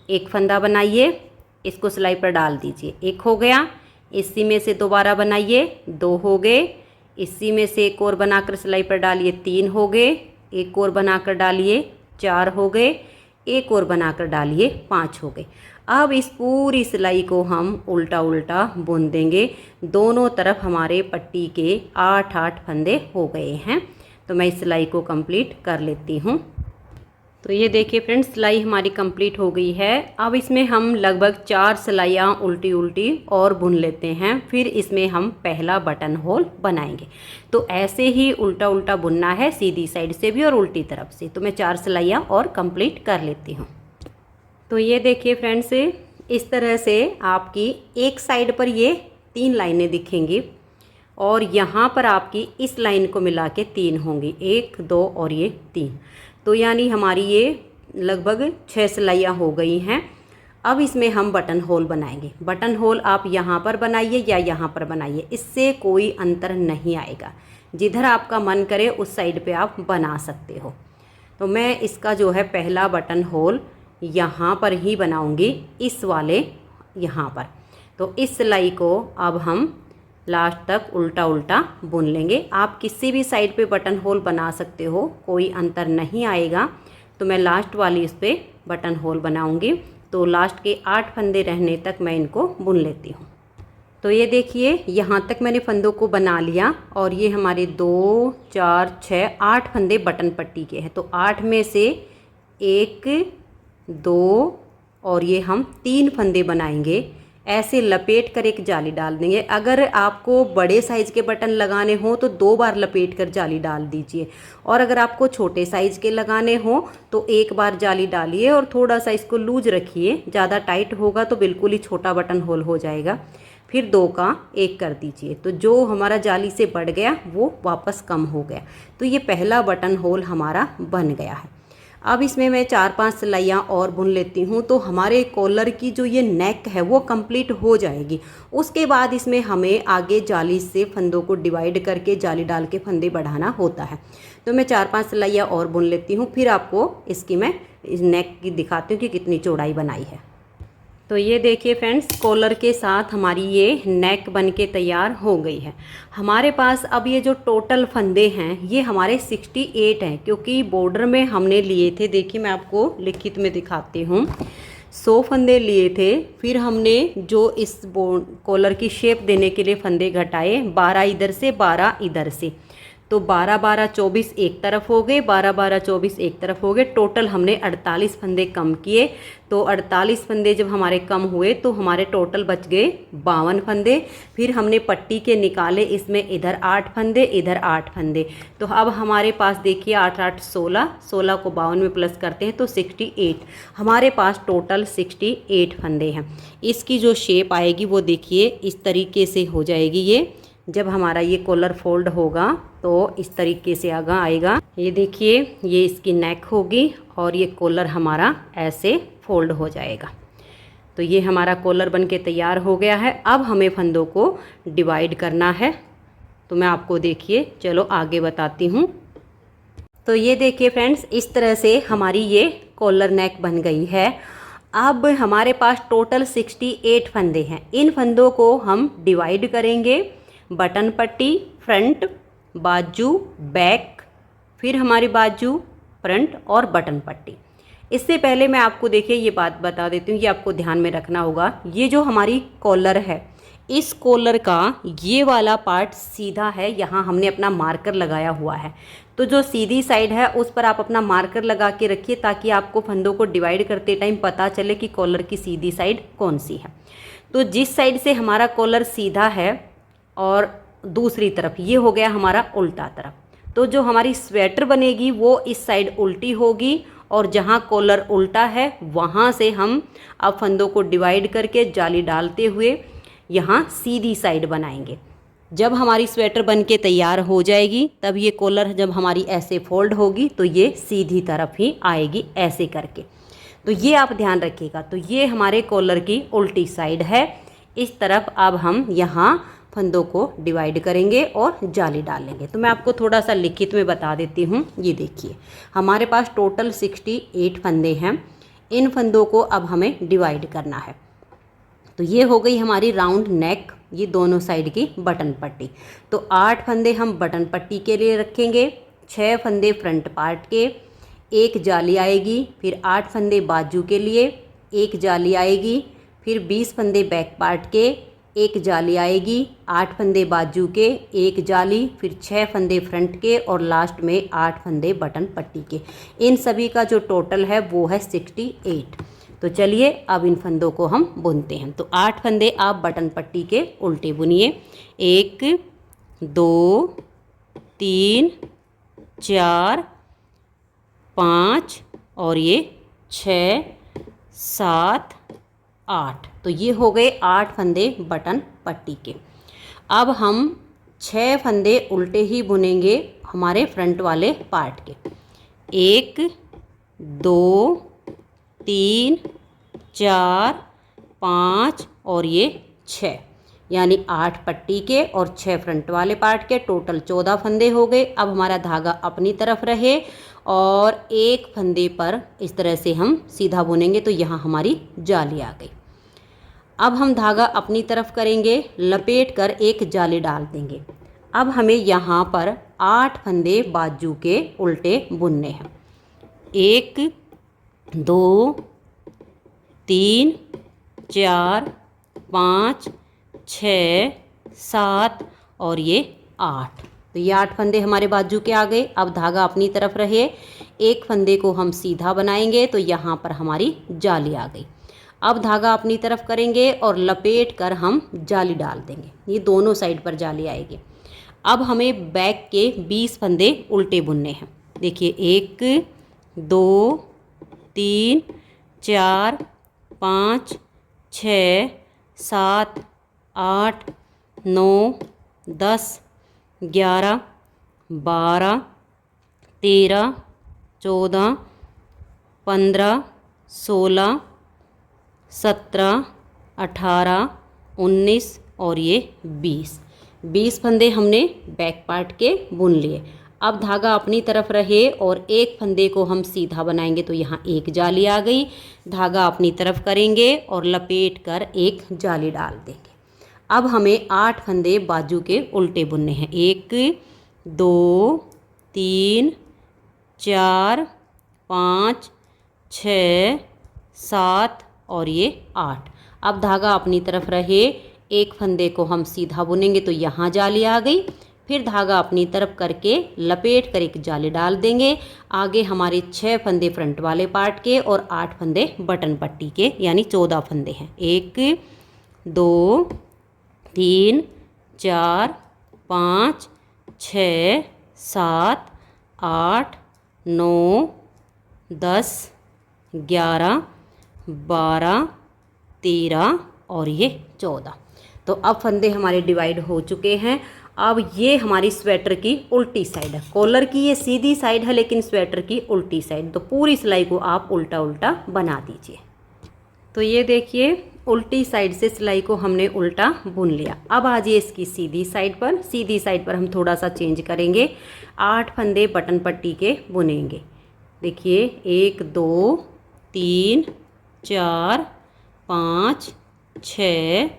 [SPEAKER 1] एक फंदा बनाइए, इसको सिलाई पर डाल दीजिए, 1 हो गया। इसी में से दोबारा बनाइए, 2 हो गए। इसी में से एक और बनाकर सिलाई पर डालिए, 3 हो गए। एक और बनाकर डालिए, 4 हो गए। एक और बनाकर डालिए, 5 हो गए। अब इस पूरी सिलाई को हम उल्टा उल्टा बुन देंगे। दोनों तरफ हमारे पट्टी के 8-8 फंदे हो गए हैं। तो मैं इस सिलाई को कंप्लीट कर लेती हूँ। तो ये देखिए फ्रेंड्स, सिलाई हमारी कंप्लीट हो गई है। अब इसमें हम लगभग 4 सिलाइयाँ उल्टी उल्टी और बुन लेते हैं, फिर इसमें हम पहला बटन होल बनाएंगे। तो ऐसे ही उल्टा उल्टा बुनना है, सीधी साइड से भी और उल्टी तरफ से। तो मैं 4 सिलाइयाँ और कंप्लीट कर लेती हूँ। तो ये देखिए फ्रेंड्स, इस तरह से आपकी एक साइड पर ये 3 लाइनें दिखेंगी और यहाँ पर आपकी इस लाइन को मिला के 3 होंगी, 1, 2 और ये 3। तो यानी हमारी ये लगभग 6 सिलाइयाँ हो गई हैं। अब इसमें हम बटन होल बनाएंगे। बटन होल आप यहाँ पर बनाइए या यहाँ पर बनाइए, इससे कोई अंतर नहीं आएगा। जिधर आपका मन करे उस साइड पे आप बना सकते हो। तो मैं इसका जो है पहला बटन होल यहाँ पर ही बनाऊँगी, इस वाले यहाँ पर। तो इस सिलाई को अब हम लास्ट तक उल्टा उल्टा बुन लेंगे। आप किसी भी साइड पे बटन होल बना सकते हो, कोई अंतर नहीं आएगा। तो मैं लास्ट वाली इस पर बटन होल बनाऊंगी। तो लास्ट के 8 फंदे रहने तक मैं इनको बुन लेती हूँ। तो ये देखिए यहाँ तक मैंने फंदों को बना लिया और ये हमारे 2 4 6 8 फंदे बटन पट्टी के हैं। तो 8 में से 1 2 और ये हम 3 फंदे बनाएंगे। ऐसे लपेट कर एक जाली डाल देंगे। अगर आपको बड़े साइज़ के बटन लगाने हो तो 2 बार लपेट कर जाली डाल दीजिए, और अगर आपको छोटे साइज़ के लगाने हो तो 1 बार जाली डालिए और थोड़ा सा इसको लूज रखिए। ज़्यादा टाइट होगा तो बिल्कुल ही छोटा बटन होल हो जाएगा। फिर 2 का 1 कर दीजिए, तो जो हमारा जाली से बढ़ गया वो वापस कम हो गया। तो ये पहला बटन होल हमारा बन गया है। अब इसमें मैं 4-5 सिलाइयाँ और बुन लेती हूँ, तो हमारे कॉलर की जो ये नेक है वो कंप्लीट हो जाएगी। उसके बाद इसमें हमें आगे जाली से फंदों को डिवाइड करके जाली डाल के फंदे बढ़ाना होता है। तो मैं 4-5 सिलाइयाँ और बुन लेती हूँ, फिर आपको इसकी मैं इस नेक की दिखाती हूँ कि कितनी चौड़ाई बनाई है। तो ये देखिए फ्रेंड्स, कॉलर के साथ हमारी ये नेक बन के तैयार हो गई है। हमारे पास अब ये जो टोटल फंदे हैं ये हमारे 68 हैं, क्योंकि बॉर्डर में हमने लिए थे। देखिए मैं आपको लिखित में दिखाती हूँ। 100 फंदे लिए थे, फिर हमने जो इस कॉलर की शेप देने के लिए फंदे घटाए, 12 इधर से 12 इधर से, तो 12-12 24 एक तरफ हो गए, 12-12 24 एक तरफ हो गए। टोटल हमने 48 फंदे कम किए। तो 48 फंदे जब हमारे कम हुए तो हमारे टोटल बच गए 52 फंदे। फिर हमने पट्टी के निकाले, इसमें इधर 8 फंदे इधर 8 फंदे। तो अब हमारे पास देखिए 8 8 16, 16 को 52 में प्लस करते हैं तो 68। हमारे पास टोटल 68 फंदे हैं। इसकी जो शेप आएगी वो देखिए इस तरीके से हो जाएगी। ये जब हमारा ये कॉलर फोल्ड होगा तो इस तरीके से आगा आएगा। ये देखिए ये इसकी नेक होगी और ये कॉलर हमारा ऐसे फोल्ड हो जाएगा। तो ये हमारा कॉलर बन के तैयार हो गया है। अब हमें फंदों को डिवाइड करना है। तो मैं आपको देखिए चलो आगे बताती हूँ। तो ये देखिए फ्रेंड्स, इस तरह से हमारी ये कॉलर नेक बन गई है। अब हमारे पास टोटल 68 फंदे हैं। इन फंदों को हम डिवाइड करेंगे। बटन पट्टी, फ्रंट, बाजू, बैक, फिर हमारी बाजू, फ्रंट और बटन पट्टी। इससे पहले मैं आपको देखिए ये बात बता देती हूँ, ये आपको ध्यान में रखना होगा। ये जो हमारी कॉलर है, इस कॉलर का ये वाला पार्ट सीधा है, यहाँ हमने अपना मार्कर लगाया हुआ है। तो जो सीधी साइड है उस पर आप अपना मार्कर लगा के रखिए, ताकि आपको फंदों को डिवाइड करते टाइम पता चले कि कॉलर की सीधी साइड कौन सी है। तो जिस साइड से हमारा कॉलर सीधा है और दूसरी तरफ ये हो गया हमारा उल्टा तरफ, तो जो हमारी स्वेटर बनेगी वो इस साइड उल्टी होगी, और जहाँ कॉलर उल्टा है वहाँ से हम अब फंदों को डिवाइड करके जाली डालते हुए यहाँ सीधी साइड बनाएंगे। जब हमारी स्वेटर बन के तैयार हो जाएगी तब ये कॉलर जब हमारी ऐसे फोल्ड होगी तो ये सीधी तरफ ही आएगी ऐसे करके। तो ये आप ध्यान रखिएगा। तो ये हमारे कॉलर की उल्टी साइड है। इस तरफ अब हम यहाँ फंदों को डिवाइड करेंगे और जाली डालेंगे। तो मैं आपको थोड़ा सा लिखित में बता देती हूँ। ये देखिए हमारे पास टोटल 68 फंदे हैं। इन फंदों को अब हमें डिवाइड करना है। तो ये हो गई हमारी राउंड नेक, ये दोनों साइड की बटन पट्टी। तो 8 फंदे हम बटन पट्टी के लिए रखेंगे, 6 फंदे फ्रंट पार्ट के, 1 जाली आएगी, फिर 8 फंदे बाजू के लिए, 1 जाली आएगी, फिर 20 फंदे बैक पार्ट के, 1 जाली आएगी, 8 फंदे बाजू के, 1 जाली, फिर 6 फंदे फ्रंट के और लास्ट में 8 फंदे बटन पट्टी के। इन सभी का जो टोटल है वो है 68। तो चलिए अब इन फंदों को हम बुनते हैं। तो 8 फंदे आप बटन पट्टी के उल्टे बुनिए। 1 2 3 4 5 और ये 6 7 8। तो ये हो गए 8 फंदे बटन पट्टी के। अब हम 6 फंदे उल्टे ही बुनेंगे हमारे फ्रंट वाले पार्ट के। 1 2 3 4 5 और ये 6, यानी 8 पट्टी के और 6 फ्रंट वाले पार्ट के, टोटल 14 फंदे हो गए। अब हमारा धागा अपनी तरफ रहे और एक फंदे पर इस तरह से हम सीधा बुनेंगे। तो यहाँ हमारी जाली आ गई। अब हम धागा अपनी तरफ करेंगे, लपेट कर एक जाली डाल देंगे। अब हमें यहाँ पर 8 फंदे बाजू के उल्टे बुनने हैं। 1 2 3 4 5 6 7 और ये 8। तो ये 8 फंदे हमारे बाजू के आ गए। अब धागा अपनी तरफ रहे, एक फंदे को हम सीधा बनाएंगे तो यहाँ पर हमारी जाली आ गई। अब धागा अपनी तरफ करेंगे और लपेट कर हम जाली डाल देंगे, ये दोनों साइड पर जाली आएगी। अब हमें बैक के 20 फंदे उल्टे बुनने हैं। देखिए 1 2 3 4 5 6 7 8 9 10 11 12 13 14 15 16 17 18 19 और ये 20 फंदे हमने बैक पार्ट के बुन लिए। अब धागा अपनी तरफ रहे और एक फंदे को हम सीधा बनाएंगे तो यहाँ एक जाली आ गई। धागा अपनी तरफ करेंगे और लपेट कर एक जाली डाल देंगे। अब हमें 8 फंदे बाजू के उल्टे बुनने हैं। 1 2 3 4 5 6 7 और ये 8। अब धागा अपनी तरफ रहे, एक फंदे को हम सीधा बुनेंगे तो यहाँ जाली आ गई। फिर धागा अपनी तरफ करके लपेट कर एक जाली डाल देंगे। आगे हमारे 6 फंदे फ्रंट वाले पार्ट के और 8 फंदे बटन पट्टी के, यानी 14 फंदे हैं। 1 2 3 4 5 6 7 8 9 10 11 12 13 और ये 14। तो अब फंदे हमारे डिवाइड हो चुके हैं। अब ये हमारी स्वेटर की उल्टी साइड है। कॉलर की ये सीधी साइड है लेकिन स्वेटर की उल्टी साइड, तो पूरी सिलाई को आप उल्टा उल्टा बना दीजिए। तो ये देखिए उल्टी साइड से सिलाई को हमने उल्टा बुन लिया। अब आ जाइए इसकी सीधी साइड पर। सीधी साइड पर हम थोड़ा सा चेंज करेंगे। 8 फंदे बटन पट्टी के बुनेंगे। देखिए 1 2 3 4 5 6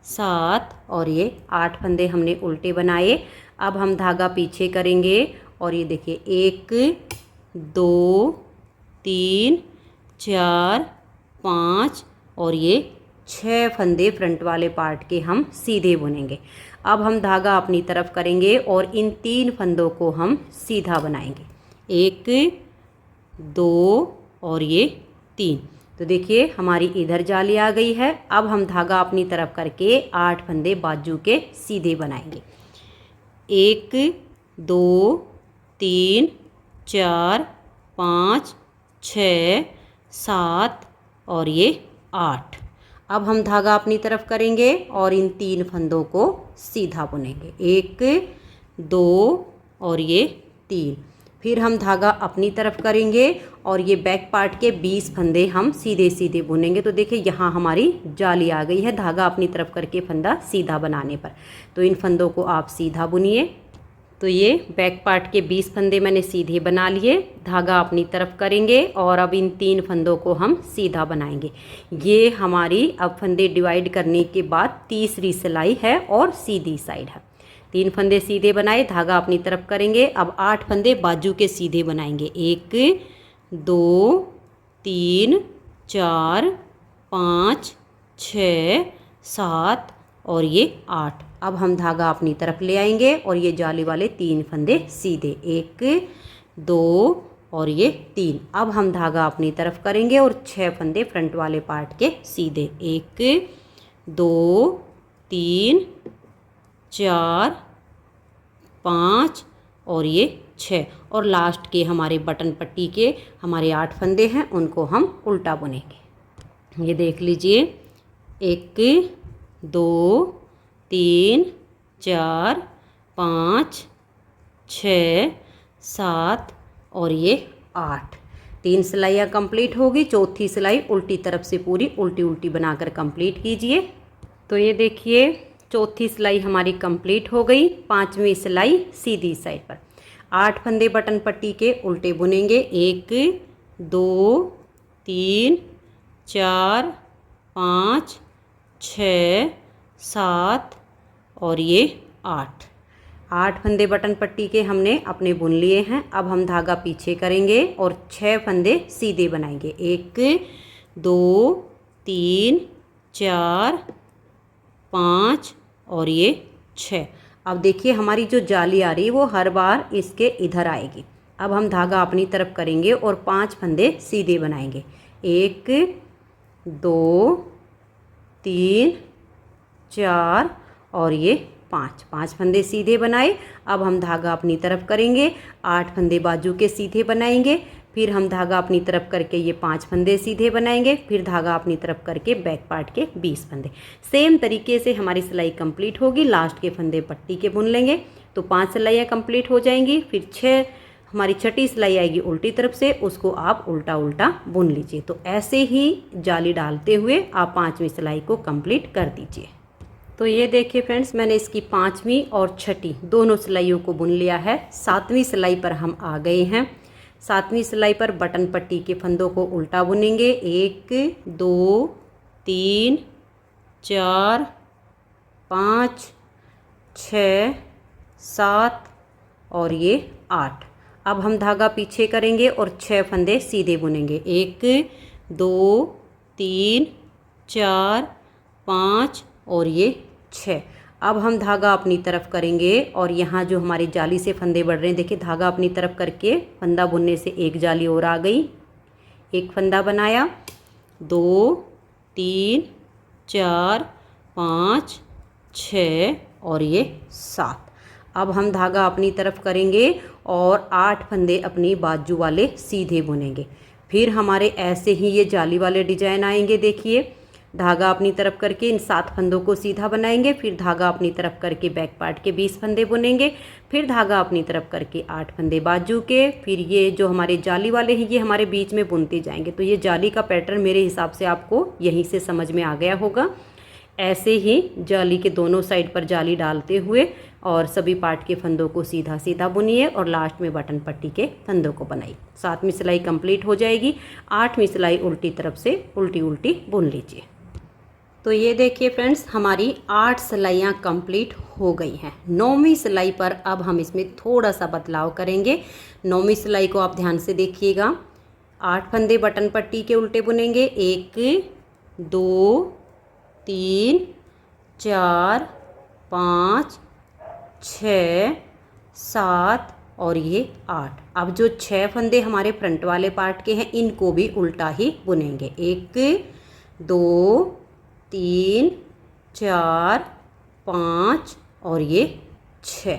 [SPEAKER 1] 7 और ये 8 फंदे हमने उल्टे बनाए। अब हम धागा पीछे करेंगे और ये देखिए 1 2 3 4 5 और ये 6 फंदे फ्रंट वाले पार्ट के हम सीधे बुनेंगे। अब हम धागा अपनी तरफ करेंगे और इन 3 फंदों को हम सीधा बनाएंगे। 1 2 और ये 3। तो देखिए हमारी इधर जाली आ गई है। अब हम धागा अपनी तरफ करके 8 फंदे बाजू के सीधे बनाएंगे। 1 2 3 4 5 6 7 और ये 8। अब हम धागा अपनी तरफ करेंगे और इन 3 फंदों को सीधा बुनेंगे। 1 2 और ये 3। फिर हम धागा अपनी तरफ करेंगे और ये बैक पार्ट के 20 फंदे हम सीधे सीधे बुनेंगे। तो देखिए यहाँ हमारी जाली आ गई है धागा अपनी तरफ करके फंदा सीधा बनाने पर। तो इन फंदों को आप सीधा बुनिए। तो ये बैक पार्ट के 20 फंदे मैंने सीधे बना लिए। धागा अपनी तरफ करेंगे और अब इन 3 फंदों को हम सीधा बनाएंगे। ये हमारी अब फंदे डिवाइड करने के बाद तीसरी सिलाई है और सीधी साइड है। 3 फंदे सीधे बनाए, धागा अपनी तरफ करेंगे। अब 8 फंदे बाजू के सीधे बनाएंगे। 1 2 3 4 5 6 7 और ये 8। अब हम धागा अपनी तरफ ले आएंगे और ये जाली वाले 3 फंदे सीधे। 1 2 और ये 3। अब हम धागा अपनी तरफ करेंगे और 6 फंदे फ्रंट वाले पार्ट के सीधे। 1 2 3 4 5 और ये 6। और लास्ट के हमारे बटन पट्टी के हमारे 8 फंदे हैं, उनको हम उल्टा बुनेंगे। ये देख लीजिए 1 2 3 4 5 6 7 और ये 8। 3 सिलाइयाँ कंप्लीट होगी। चौथी सिलाई उल्टी तरफ से पूरी उल्टी उल्टी बनाकर कंप्लीट कीजिए। तो ये देखिए चौथी सिलाई हमारी कंप्लीट हो गई। 5वीं सिलाई सीधी साइड पर 8 फंदे बटन पट्टी के उल्टे बुनेंगे। 1 2 3 4 5 6 7 और ये 8। 8 फंदे बटन पट्टी के हमने अपने बुन लिए हैं। अब हम धागा पीछे करेंगे और 6 फंदे सीधे बनाएंगे। 1 2 3 4 5 और ये 6। अब देखिए हमारी जो जाली आ रही है वो हर बार इसके इधर आएगी। अब हम धागा अपनी तरफ करेंगे और 5 फंदे सीधे बनाएंगे। 1 2 3 4 और ये 5 फंदे सीधे बनाए। अब हम धागा अपनी तरफ करेंगे, 8 फंदे बाजू के सीधे बनाएंगे। फिर हम धागा अपनी तरफ करके ये 5 फंदे सीधे बनाएंगे। फिर धागा अपनी तरफ करके बैक पार्ट के 20 फंदे। सेम तरीके से हमारी सिलाई कंप्लीट होगी। लास्ट के फंदे पट्टी के बुन लेंगे तो 5 सिलाइयाँ कंप्लीट हो जाएंगी। फिर 6 हमारी छठी सिलाई आएगी उल्टी तरफ से, उसको आप उल्टा उल्टा बुन लीजिए। तो ऐसे ही जाली डालते हुए आप 5वीं सिलाई को कंप्लीट कर दीजिए। तो ये देखिए फ्रेंड्स, मैंने इसकी 5वीं और छठी दोनों सिलाइयों को बुन लिया है। 7वीं सिलाई पर हम आ गए हैं। 7वीं सिलाई पर बटन पट्टी के फंदों को उल्टा बुनेंगे। 1 2 3 4 5 6 7 और ये 8। अब हम धागा पीछे करेंगे और 6 फंदे सीधे बुनेंगे। 1 2 3 4 5 और ये 6। अब हम धागा अपनी तरफ करेंगे और यहाँ जो हमारी जाली से फंदे बढ़ रहे हैं, देखिए धागा अपनी तरफ करके फंदा बुनने से एक जाली और आ गई। एक फंदा बनाया, 2 3 4 5 6 और ये 7। अब हम धागा अपनी तरफ करेंगे और 8 फंदे अपनी बाजू वाले सीधे बुनेंगे। फिर हमारे ऐसे ही ये जाली वाले डिजाइन आएंगे। देखिए धागा अपनी तरफ करके इन 7 फंदों को सीधा बनाएंगे। फिर धागा अपनी तरफ करके बैक पार्ट के 20 फंदे बुनेंगे। फिर धागा अपनी तरफ करके 8 फंदे बाजू के। फिर ये जो हमारे जाली वाले हैं ये हमारे बीच में बुनते जाएंगे। तो ये जाली का पैटर्न मेरे हिसाब से आपको यहीं से समझ में आ गया होगा। ऐसे ही जाली के दोनों साइड पर जाली डालते हुए और सभी पार्ट के फंदों को सीधा सीधा बुनिए और लास्ट में बटन पट्टी के फंदों को बनाइए। 7वीं सिलाई कंप्लीट हो जाएगी। 8वीं सिलाई उल्टी तरफ से उल्टी उल्टी बुन लीजिए। तो ये देखिए फ्रेंड्स, हमारी 8 सिलाइयाँ कंप्लीट हो गई हैं। 9वीं सिलाई पर अब हम इसमें थोड़ा सा बदलाव करेंगे। 9वीं सिलाई को आप ध्यान से देखिएगा। 8 फंदे बटन पट्टी के उल्टे बुनेंगे। 1 2 3 4 5 6 7 और ये 8। अब जो 6 फंदे हमारे फ्रंट वाले पार्ट के हैं इनको भी उल्टा ही बुनेंगे। 1 2 3 4 5 और ये 6।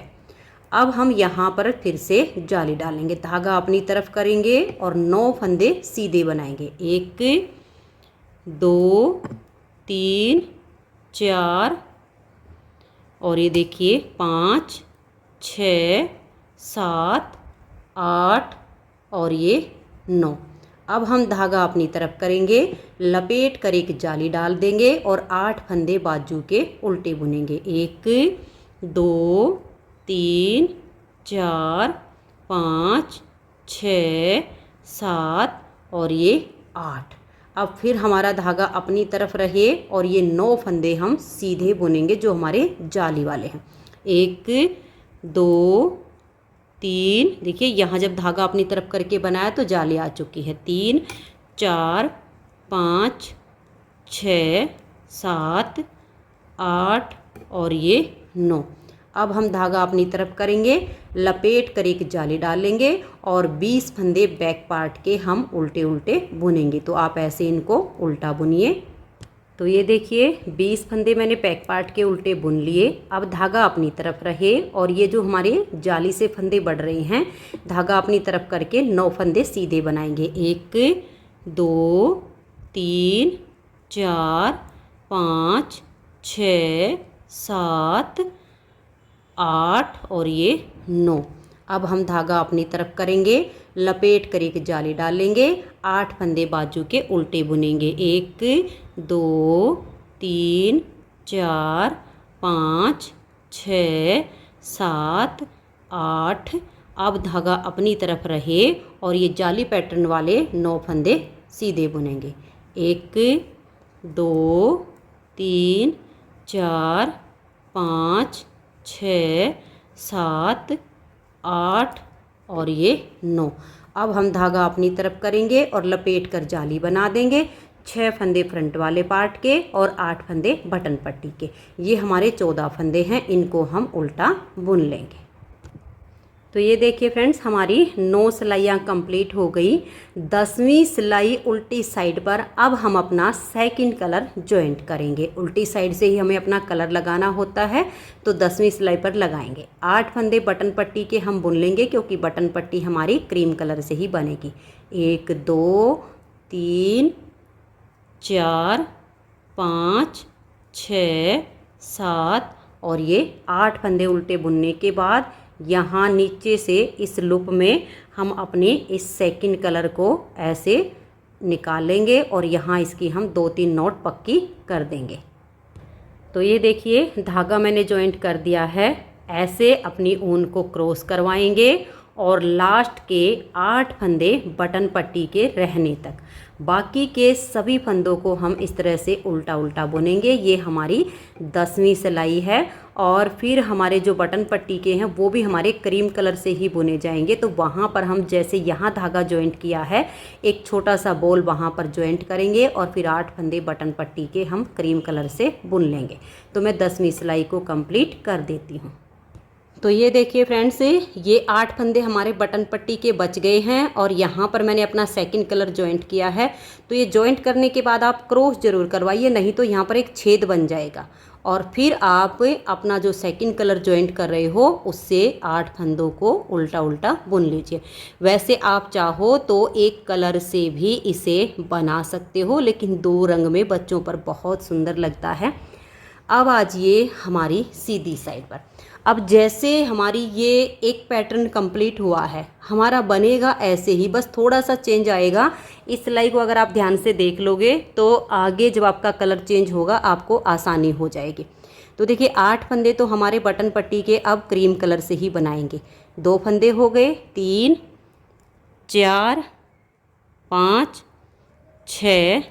[SPEAKER 1] अब हम यहाँ पर फिर से जाली डालेंगे। धागा अपनी तरफ करेंगे और 9 फंदे सीधे बनाएंगे। 1 2 3 4 और ये देखिए 5 6 7 8 और ये 9। अब हम धागा अपनी तरफ करेंगे, लपेट कर एक जाली डाल देंगे और 8 फंदे बाजू के उल्टे बुनेंगे। 1 2 3 4 5 6 7 और ये 8। अब फिर हमारा धागा अपनी तरफ रहे और ये 9 फंदे हम सीधे बुनेंगे जो हमारे जाली वाले हैं। 1 2 3, देखिए यहाँ जब धागा अपनी तरफ करके बनाया तो जाली आ चुकी है। 3 4 5 6 7 8 और ये 9। अब हम धागा अपनी तरफ करेंगे, लपेट कर एक जाली डालेंगे और 20 फंदे बैक पार्ट के हम उल्टे उल्टे बुनेंगे। तो आप ऐसे इनको उल्टा बुनिए। तो ये देखिए 20 फंदे मैंने बैक पार्ट के उल्टे बुन लिए। अब धागा अपनी तरफ रहे और ये जो हमारे जाली से फंदे बढ़ रहे हैं, धागा अपनी तरफ करके 9 फंदे सीधे बनाएंगे। 1 2 3 4 5 6 7 8 और ये 9। अब हम धागा अपनी तरफ करेंगे, लपेट कर एक जाली डालेंगे, 8 फंदे बाजू के उल्टे बुनेंगे। 1 2 3 4 5 6 7 8। अब धागा अपनी तरफ रहे और ये जाली पैटर्न वाले 9 फंदे सीधे बुनेंगे। 1 2 3 4 5 6 7 8 और ये 9। अब हम धागा अपनी तरफ करेंगे और लपेट कर जाली बना देंगे। 6 फंदे फ्रंट वाले पार्ट के और 8 फंदे बटन पट्टी के। ये हमारे 14 फंदे हैं, इनको हम उल्टा बुन लेंगे। तो ये देखिए फ्रेंड्स, हमारी 9 सिलाइयाँ कंप्लीट हो गई। 10वीं सिलाई उल्टी साइड पर अब हम अपना सेकंड कलर जॉइंट करेंगे। उल्टी साइड से ही हमें अपना कलर लगाना होता है, तो 10वीं सिलाई पर लगाएंगे। 8 फंदे बटन पट्टी के हम बुन लेंगे, क्योंकि बटन पट्टी हमारी क्रीम कलर से ही बनेगी। 1 2 3 4 5 6 7 और ये 8 फंदे उल्टे बुनने के बाद यहाँ नीचे से इस लूप में हम अपने इस सेकंड कलर को ऐसे निकालेंगे और यहाँ इसकी हम 2-3 नॉट पक्की कर देंगे। तो ये देखिए, धागा मैंने जॉइंट कर दिया है। ऐसे अपनी ऊन को क्रॉस करवाएंगे और लास्ट के 8 फंदे बटन पट्टी के रहने तक, बाकी के सभी फंदों को हम इस तरह से उल्टा उल्टा बुनेंगे। ये हमारी 10वीं सिलाई है। और फिर हमारे जो बटन पट्टी के हैं वो भी हमारे क्रीम कलर से ही बुने जाएंगे। तो वहाँ पर हम जैसे यहाँ धागा जॉइंट किया है, एक छोटा सा बॉल वहाँ पर जॉइंट करेंगे और फिर 8 फंदे बटन पट्टी के हम क्रीम कलर से बुन लेंगे। तो मैं 10वीं सिलाई को कंप्लीट कर देती हूँ। तो ये देखिए फ्रेंड्स, ये 8 फंदे हमारे बटन पट्टी के बच गए हैं और यहाँ पर मैंने अपना सेकंड कलर जॉइंट किया है। तो ये जॉइंट करने के बाद आप क्रॉस जरूर करवाइए, नहीं तो यहाँ पर एक छेद बन जाएगा। और फिर आप अपना जो सेकंड कलर जॉइंट कर रहे हो उससे 8 फंदों को उल्टा उल्टा बुन लीजिए। वैसे आप चाहो तो एक कलर से भी इसे बना सकते हो, लेकिन 2 रंग में बच्चों पर बहुत सुंदर लगता है। अब आजिए हमारी सीधी साइड पर। अब जैसे हमारी ये एक पैटर्न कंप्लीट हुआ है, हमारा बनेगा ऐसे ही, बस थोड़ा सा चेंज आएगा। इस सिलाई को अगर आप ध्यान से देख लोगे तो आगे जब आपका कलर चेंज होगा आपको आसानी हो जाएगी। तो देखिए, 8 फंदे तो हमारे बटन पट्टी के अब क्रीम कलर से ही बनाएंगे। 2 फंदे हो गए, 3 4 5 6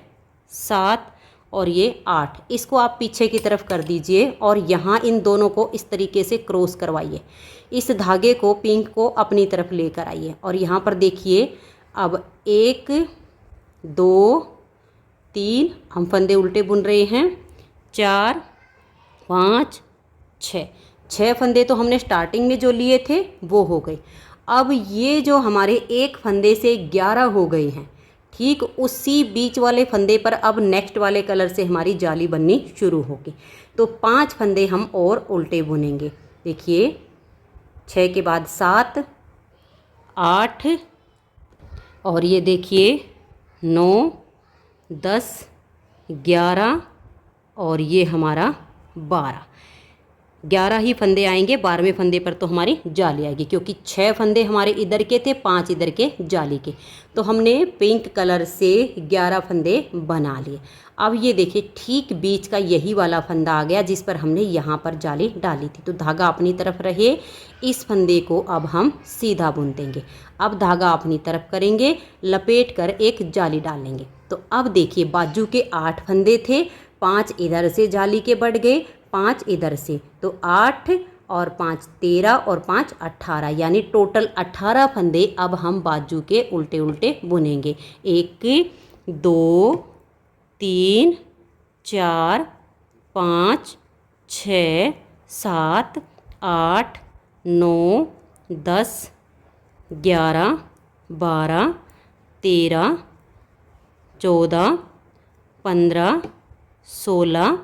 [SPEAKER 1] 7 और ये 8। इसको आप पीछे की तरफ कर दीजिए और यहाँ इन दोनों को इस तरीके से क्रॉस करवाइए। इस धागे को, पिंक को अपनी तरफ लेकर आइए और यहाँ पर देखिए, अब 1 2 3 हम फंदे उल्टे बुन रहे हैं, 4 5 6 फंदे तो हमने स्टार्टिंग में जो लिए थे वो हो गए। अब ये जो हमारे एक फंदे से 11 हो गए हैं, ठीक उसी बीच वाले फंदे पर अब नेक्स्ट वाले कलर से हमारी जाली बननी शुरू होगी। तो 5 फंदे हम और उल्टे बुनेंगे। देखिए, 6 के बाद 7 8 और ये देखिए 9 10 11 और ये हमारा 12। 11 ही फंदे आएंगे, 12वें फंदे पर तो हमारी जाली आएगी, क्योंकि 6 फंदे हमारे इधर के थे, 5 इधर के जाली के। तो हमने पिंक कलर से 11 फंदे बना लिए। अब ये देखिए, ठीक बीच का यही वाला फंदा आ गया जिस पर हमने यहाँ पर जाली डाली थी। तो धागा अपनी तरफ रहे, इस फंदे को अब हम सीधा बुन देंगे। अब धागा अपनी तरफ करेंगे, लपेट कर एक जाली डालेंगे। तो अब देखिए, बाजू के 8 फंदे थे, 5 इधर से जाली के बढ़ गए, 5 इधर से, तो 8 और 5 13 और 5 18, यानी टोटल 18 फंदे अब हम बाजू के उल्टे उल्टे बुनेंगे। 1 2 3 4 5 6 7 8 9 10 11 12 13 14 15 16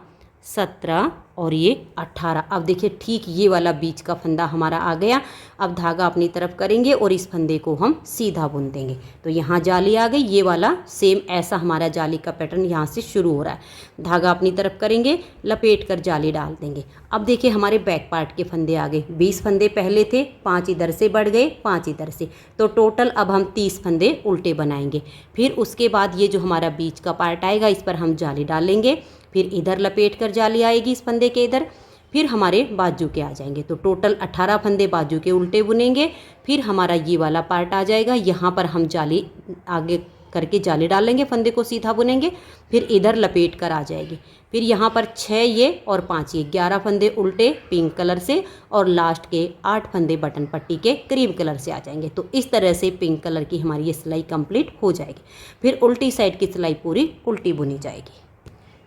[SPEAKER 1] 17 और ये 18। अब देखिए, ठीक ये वाला बीच का फंदा हमारा आ गया। अब धागा अपनी तरफ करेंगे और इस फंदे को हम सीधा बुन देंगे। तो यहाँ जाली आ गई, ये वाला सेम ऐसा हमारा जाली का पैटर्न यहाँ से शुरू हो रहा है। धागा अपनी तरफ करेंगे, लपेट कर जाली डाल देंगे। अब देखिए, हमारे बैक पार्ट के फंदे आ गए। 20 फंदे पहले थे, 5 इधर से बढ़ गए, 5 इधर से, तो टोटल अब हम 30 फंदे उल्टे बनाएंगे। फिर उसके बाद ये जो हमारा बीच का पार्ट आएगा, इस पर हम जाली डालेंगे, फिर इधर लपेट कर जाली आएगी इस फंदे के इधर, फिर हमारे बाजू के आ जाएंगे। तो टोटल 18 फंदे बाजू के उल्टे बुनेंगे। फिर हमारा ये वाला पार्ट आ जाएगा, यहाँ पर हम जाली आगे करके जाली डाल लेंगे, फंदे को सीधा बुनेंगे, फिर इधर लपेट कर आ जाएगी। फिर यहाँ पर 6 ये और 5 ये 11 फंदे उल्टे पिंक कलर से और लास्ट के 8 फंदे बटन पट्टी के क्रीम कलर से आ जाएंगे। तो इस तरह से पिंक कलर की हमारी ये सिलाई कंप्लीट हो जाएगी। फिर उल्टी साइड की सिलाई पूरी उल्टी बुनी जाएगी।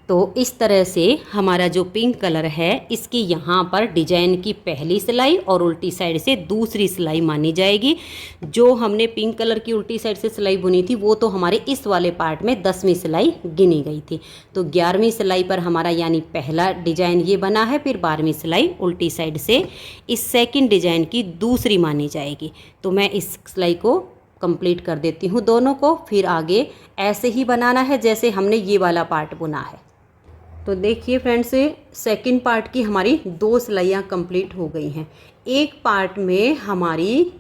[SPEAKER 1] तो इस तरह से हमारा जो पिंक कलर है इसकी यहाँ पर डिजाइन की पहली सिलाई और उल्टी साइड से दूसरी सिलाई मानी जाएगी। जो हमने पिंक कलर की उल्टी साइड से सिलाई बुनी थी वो तो हमारे इस वाले पार्ट में 10वीं सिलाई गिनी गई थी। तो 11वीं सिलाई पर हमारा यानी पहला डिजाइन ये बना है, फिर 12वीं सिलाई उल्टी साइड से इस सेकेंड डिजाइन की दूसरी मानी जाएगी। तो मैं इस सिलाई को कंप्लीट कर देती हूँ दोनों को। फिर आगे ऐसे ही बनाना है जैसे हमने ये वाला पार्ट बुना है। तो देखिए फ्रेंड्स, सेकंड पार्ट की हमारी 2 सिलाइयाँ कंप्लीट हो गई हैं। एक पार्ट में हमारी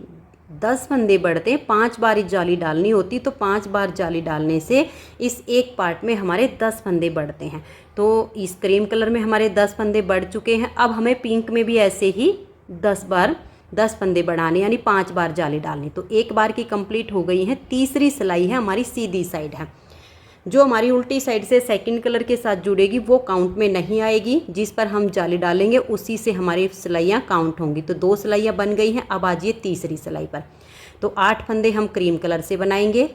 [SPEAKER 1] 10 फंदे बढ़ते, 5 बार जाली डालनी होती, तो 5 बार जाली डालने से इस एक पार्ट में हमारे 10 फंदे बढ़ते हैं। तो इस क्रीम कलर में हमारे 10 फंदे बढ़ चुके हैं। अब हमें पिंक में भी ऐसे ही 10 फंदे बढ़ाने यानी 5 बार जाली डालनी। तो एक बार की कंप्लीट हो गई है। तीसरी सिलाई है हमारी सीधी साइड है, जो हमारी उल्टी साइड से सेकंड कलर के साथ जुड़ेगी वो काउंट में नहीं आएगी। जिस पर हम जाली डालेंगे उसी से हमारी सिलाइयाँ काउंट होंगी। तो 2 सिलाइयाँ बन गई हैं। अब आज ये तीसरी सिलाई पर तो 8 फंदे हम क्रीम कलर से बनाएंगे।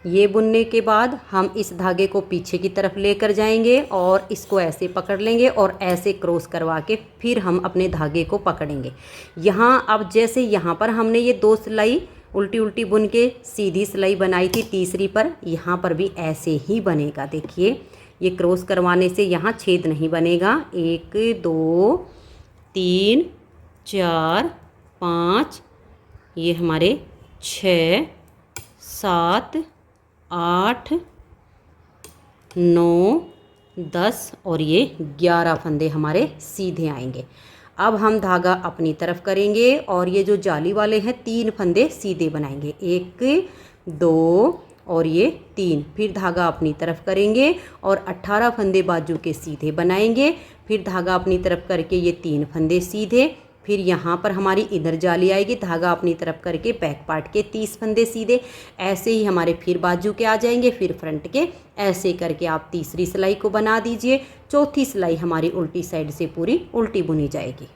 [SPEAKER 1] ये बुनने के बाद हम इस धागे को पीछे की तरफ लेकर जाएंगे और इसको ऐसे पकड़ लेंगे और ऐसे क्रॉस करवा के फिर हम अपने धागे को पकड़ेंगे। यहाँ अब जैसे यहाँ पर हमने ये 2 सिलाई उल्टी उल्टी बुन के सीधी सिलाई बनाई थी तीसरी पर, यहाँ पर भी ऐसे ही बनेगा। देखिए ये क्रॉस करवाने से यहाँ छेद नहीं बनेगा। 1 2 3 4 5 ये हमारे 6 7 8 9 10 और ये 11 फंदे हमारे सीधे आएंगे। अब हम धागा अपनी तरफ करेंगे और ये जो जाली वाले हैं 3 फंदे सीधे बनाएंगे। 1 2 और ये 3। फिर धागा अपनी तरफ करेंगे और 18 फंदे बाजू के सीधे बनाएंगे। फिर धागा अपनी तरफ करके ये 3 फंदे सीधे। फिर यहाँ पर हमारी इधर जाली आएगी, धागा अपनी तरफ करके बैक पार्ट के 30 फंदे सीधे। ऐसे ही हमारे फिर बाजू के आ जाएंगे, फिर फ्रंट के। ऐसे करके आप तीसरी सिलाई को बना दीजिए। चौथी सिलाई हमारी उल्टी साइड से पूरी उल्टी बुनी जाएगी।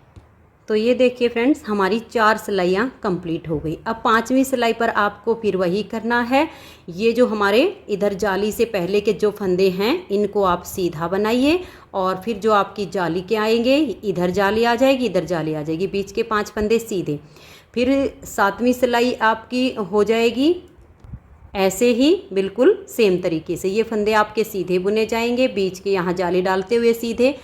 [SPEAKER 1] तो ये देखिए फ्रेंड्स, हमारी 4 सिलाइयाँ कंप्लीट हो गई। अब 5वीं सिलाई पर आपको फिर वही करना है। ये जो हमारे इधर जाली से पहले के जो फंदे हैं इनको आप सीधा बनाइए और फिर जो आपकी जाली के आएंगे, इधर जाली आ जाएगी, इधर जाली आ जाएगी, बीच के 5 फंदे सीधे। फिर 7वीं सिलाई आपकी हो जाएगी ऐसे ही बिल्कुल सेम तरीके से। ये फंदे आपके सीधे बुने जाएंगे, बीच के यहाँ जाली डालते हुए सीधे।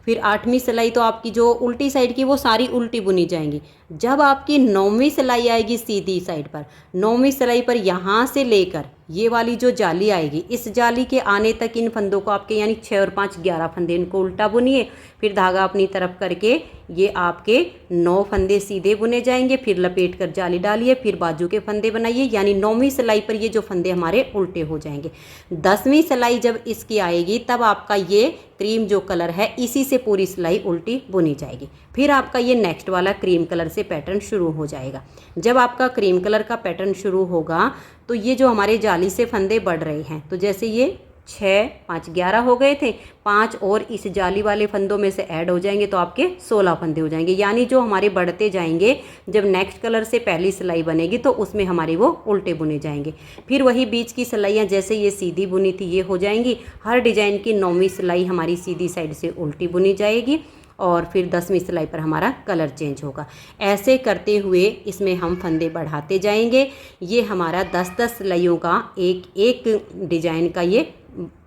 [SPEAKER 1] फिर 8वीं सिलाई तो आपकी जो उल्टी साइड की वो सारी उल्टी बुनी जाएंगी। जब आपकी 9वीं सिलाई आएगी सीधी साइड पर, 9वीं सिलाई पर यहाँ से लेकर ये वाली जो जाली आएगी, इस जाली के आने तक इन फंदों को आपके यानी 6 और 5 11 फंदे इनको उल्टा बुनिए। फिर धागा अपनी तरफ करके ये आपके 9 फंदे सीधे बुने जाएंगे। फिर लपेट कर जाली डालिए, फिर बाजू के फंदे बनाइए, यानी 9वीं सिलाई पर ये जो फंदे हमारे उल्टे हो जाएंगे। 10वीं सिलाई जब इसकी आएगी तब आपका ये क्रीम जो कलर है इसी से पूरी सिलाई उल्टी बुनी जाएगी। फिर आपका ये नेक्स्ट वाला क्रीम कलर से पैटर्न शुरू हो जाएगा। जब आपका क्रीम कलर का पैटर्न शुरू होगा तो ये जो हमारे जाली से फंदे बढ़ रहे हैं, तो जैसे ये 6 5 11 हो गए थे, 5 और इस जाली वाले फंदों में से ऐड हो जाएंगे तो आपके 16 फंदे हो जाएंगे। यानी जो हमारे बढ़ते जाएंगे, जब नेक्स्ट कलर से पहली सिलाई बनेगी तो उसमें हमारी वो उल्टे बुने जाएंगे। फिर वही बीच की सिलाइयाँ जैसे ये सीधी बुनी थी ये हो जाएंगी। हर डिजाइन की 9वीं सिलाई हमारी सीधी साइड से उल्टी बुनी जाएगी और फिर 10वीं सिलाई पर हमारा कलर चेंज होगा। ऐसे करते हुए इसमें हम फंदे बढ़ाते जाएंगे। ये हमारा 10-10 सिलाइयों का एक डिजाइन का ये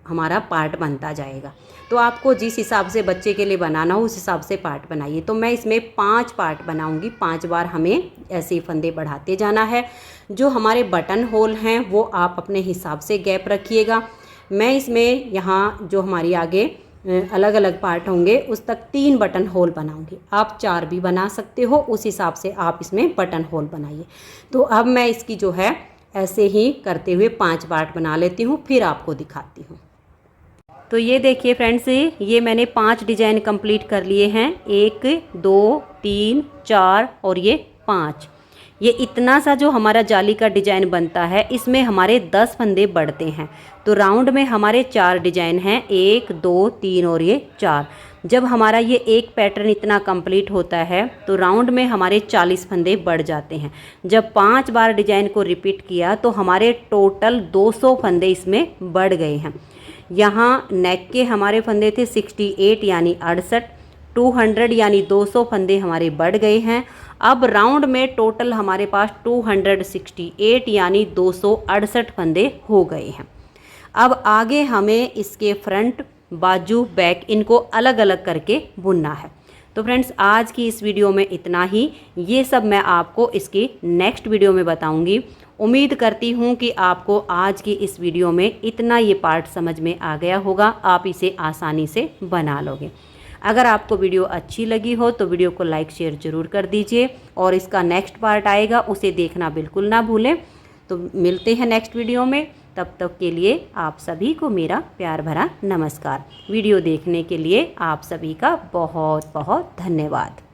[SPEAKER 1] हमारा पार्ट बनता जाएगा। तो आपको जिस हिसाब से बच्चे के लिए बनाना हो उस हिसाब से पार्ट बनाइए। तो मैं इसमें 5 पार्ट बनाऊंगी। 5 बार हमें ऐसे फंदे बढ़ाते जाना है। जो हमारे बटन होल हैं वो आप अपने हिसाब से गैप रखिएगा। मैं इसमें यहाँ जो हमारी आगे अलग अलग पार्ट होंगे उस तक 3 बटन होल बनाऊंगी। आप 4 भी बना सकते हो, उस हिसाब से आप इसमें बटन होल बनाइए। तो अब मैं इसकी जो है ऐसे ही करते हुए 5 पार्ट बना लेती हूँ, फिर आपको दिखाती हूँ। तो ये देखिए फ्रेंड्स, ये मैंने 5 डिजाइन कंप्लीट कर लिए हैं। 1 2 3 4 और ये 5। ये इतना सा जो हमारा जाली का डिजाइन बनता है, इसमें हमारे 10 फंदे बढ़ते हैं। तो राउंड में हमारे 4 डिजाइन हैं, 1 2 3 और ये 4। जब हमारा ये एक पैटर्न इतना कंप्लीट होता है तो राउंड में हमारे 40 फंदे बढ़ जाते हैं। जब 5 बार डिजाइन को रिपीट किया तो हमारे टोटल 200 फंदे इसमें बढ़ गए हैं। यहाँ नेक के हमारे फंदे थे 68 यानी 68, 200 यानी 200 फंदे हमारे बढ़ गए हैं। अब राउंड में टोटल हमारे पास 268 यानी 268 फंदे हो गए हैं। अब आगे हमें इसके फ्रंट, बाजू, बैक इनको अलग अलग करके बुनना है। तो फ्रेंड्स, आज की इस वीडियो में इतना ही। ये सब मैं आपको इसकी नेक्स्ट वीडियो में बताऊंगी। उम्मीद करती हूँ कि आपको आज की इस वीडियो में इतना ये पार्ट समझ में आ गया होगा, आप इसे आसानी से बना लोगे। अगर आपको वीडियो अच्छी लगी हो तो वीडियो को लाइक शेयर ज़रूर कर दीजिए और इसका नेक्स्ट पार्ट आएगा, उसे देखना बिल्कुल ना भूलें। तो मिलते हैं नेक्स्ट वीडियो में, तब तक के लिए आप सभी को मेरा प्यार भरा नमस्कार। वीडियो देखने के लिए आप सभी का बहुत बहुत धन्यवाद।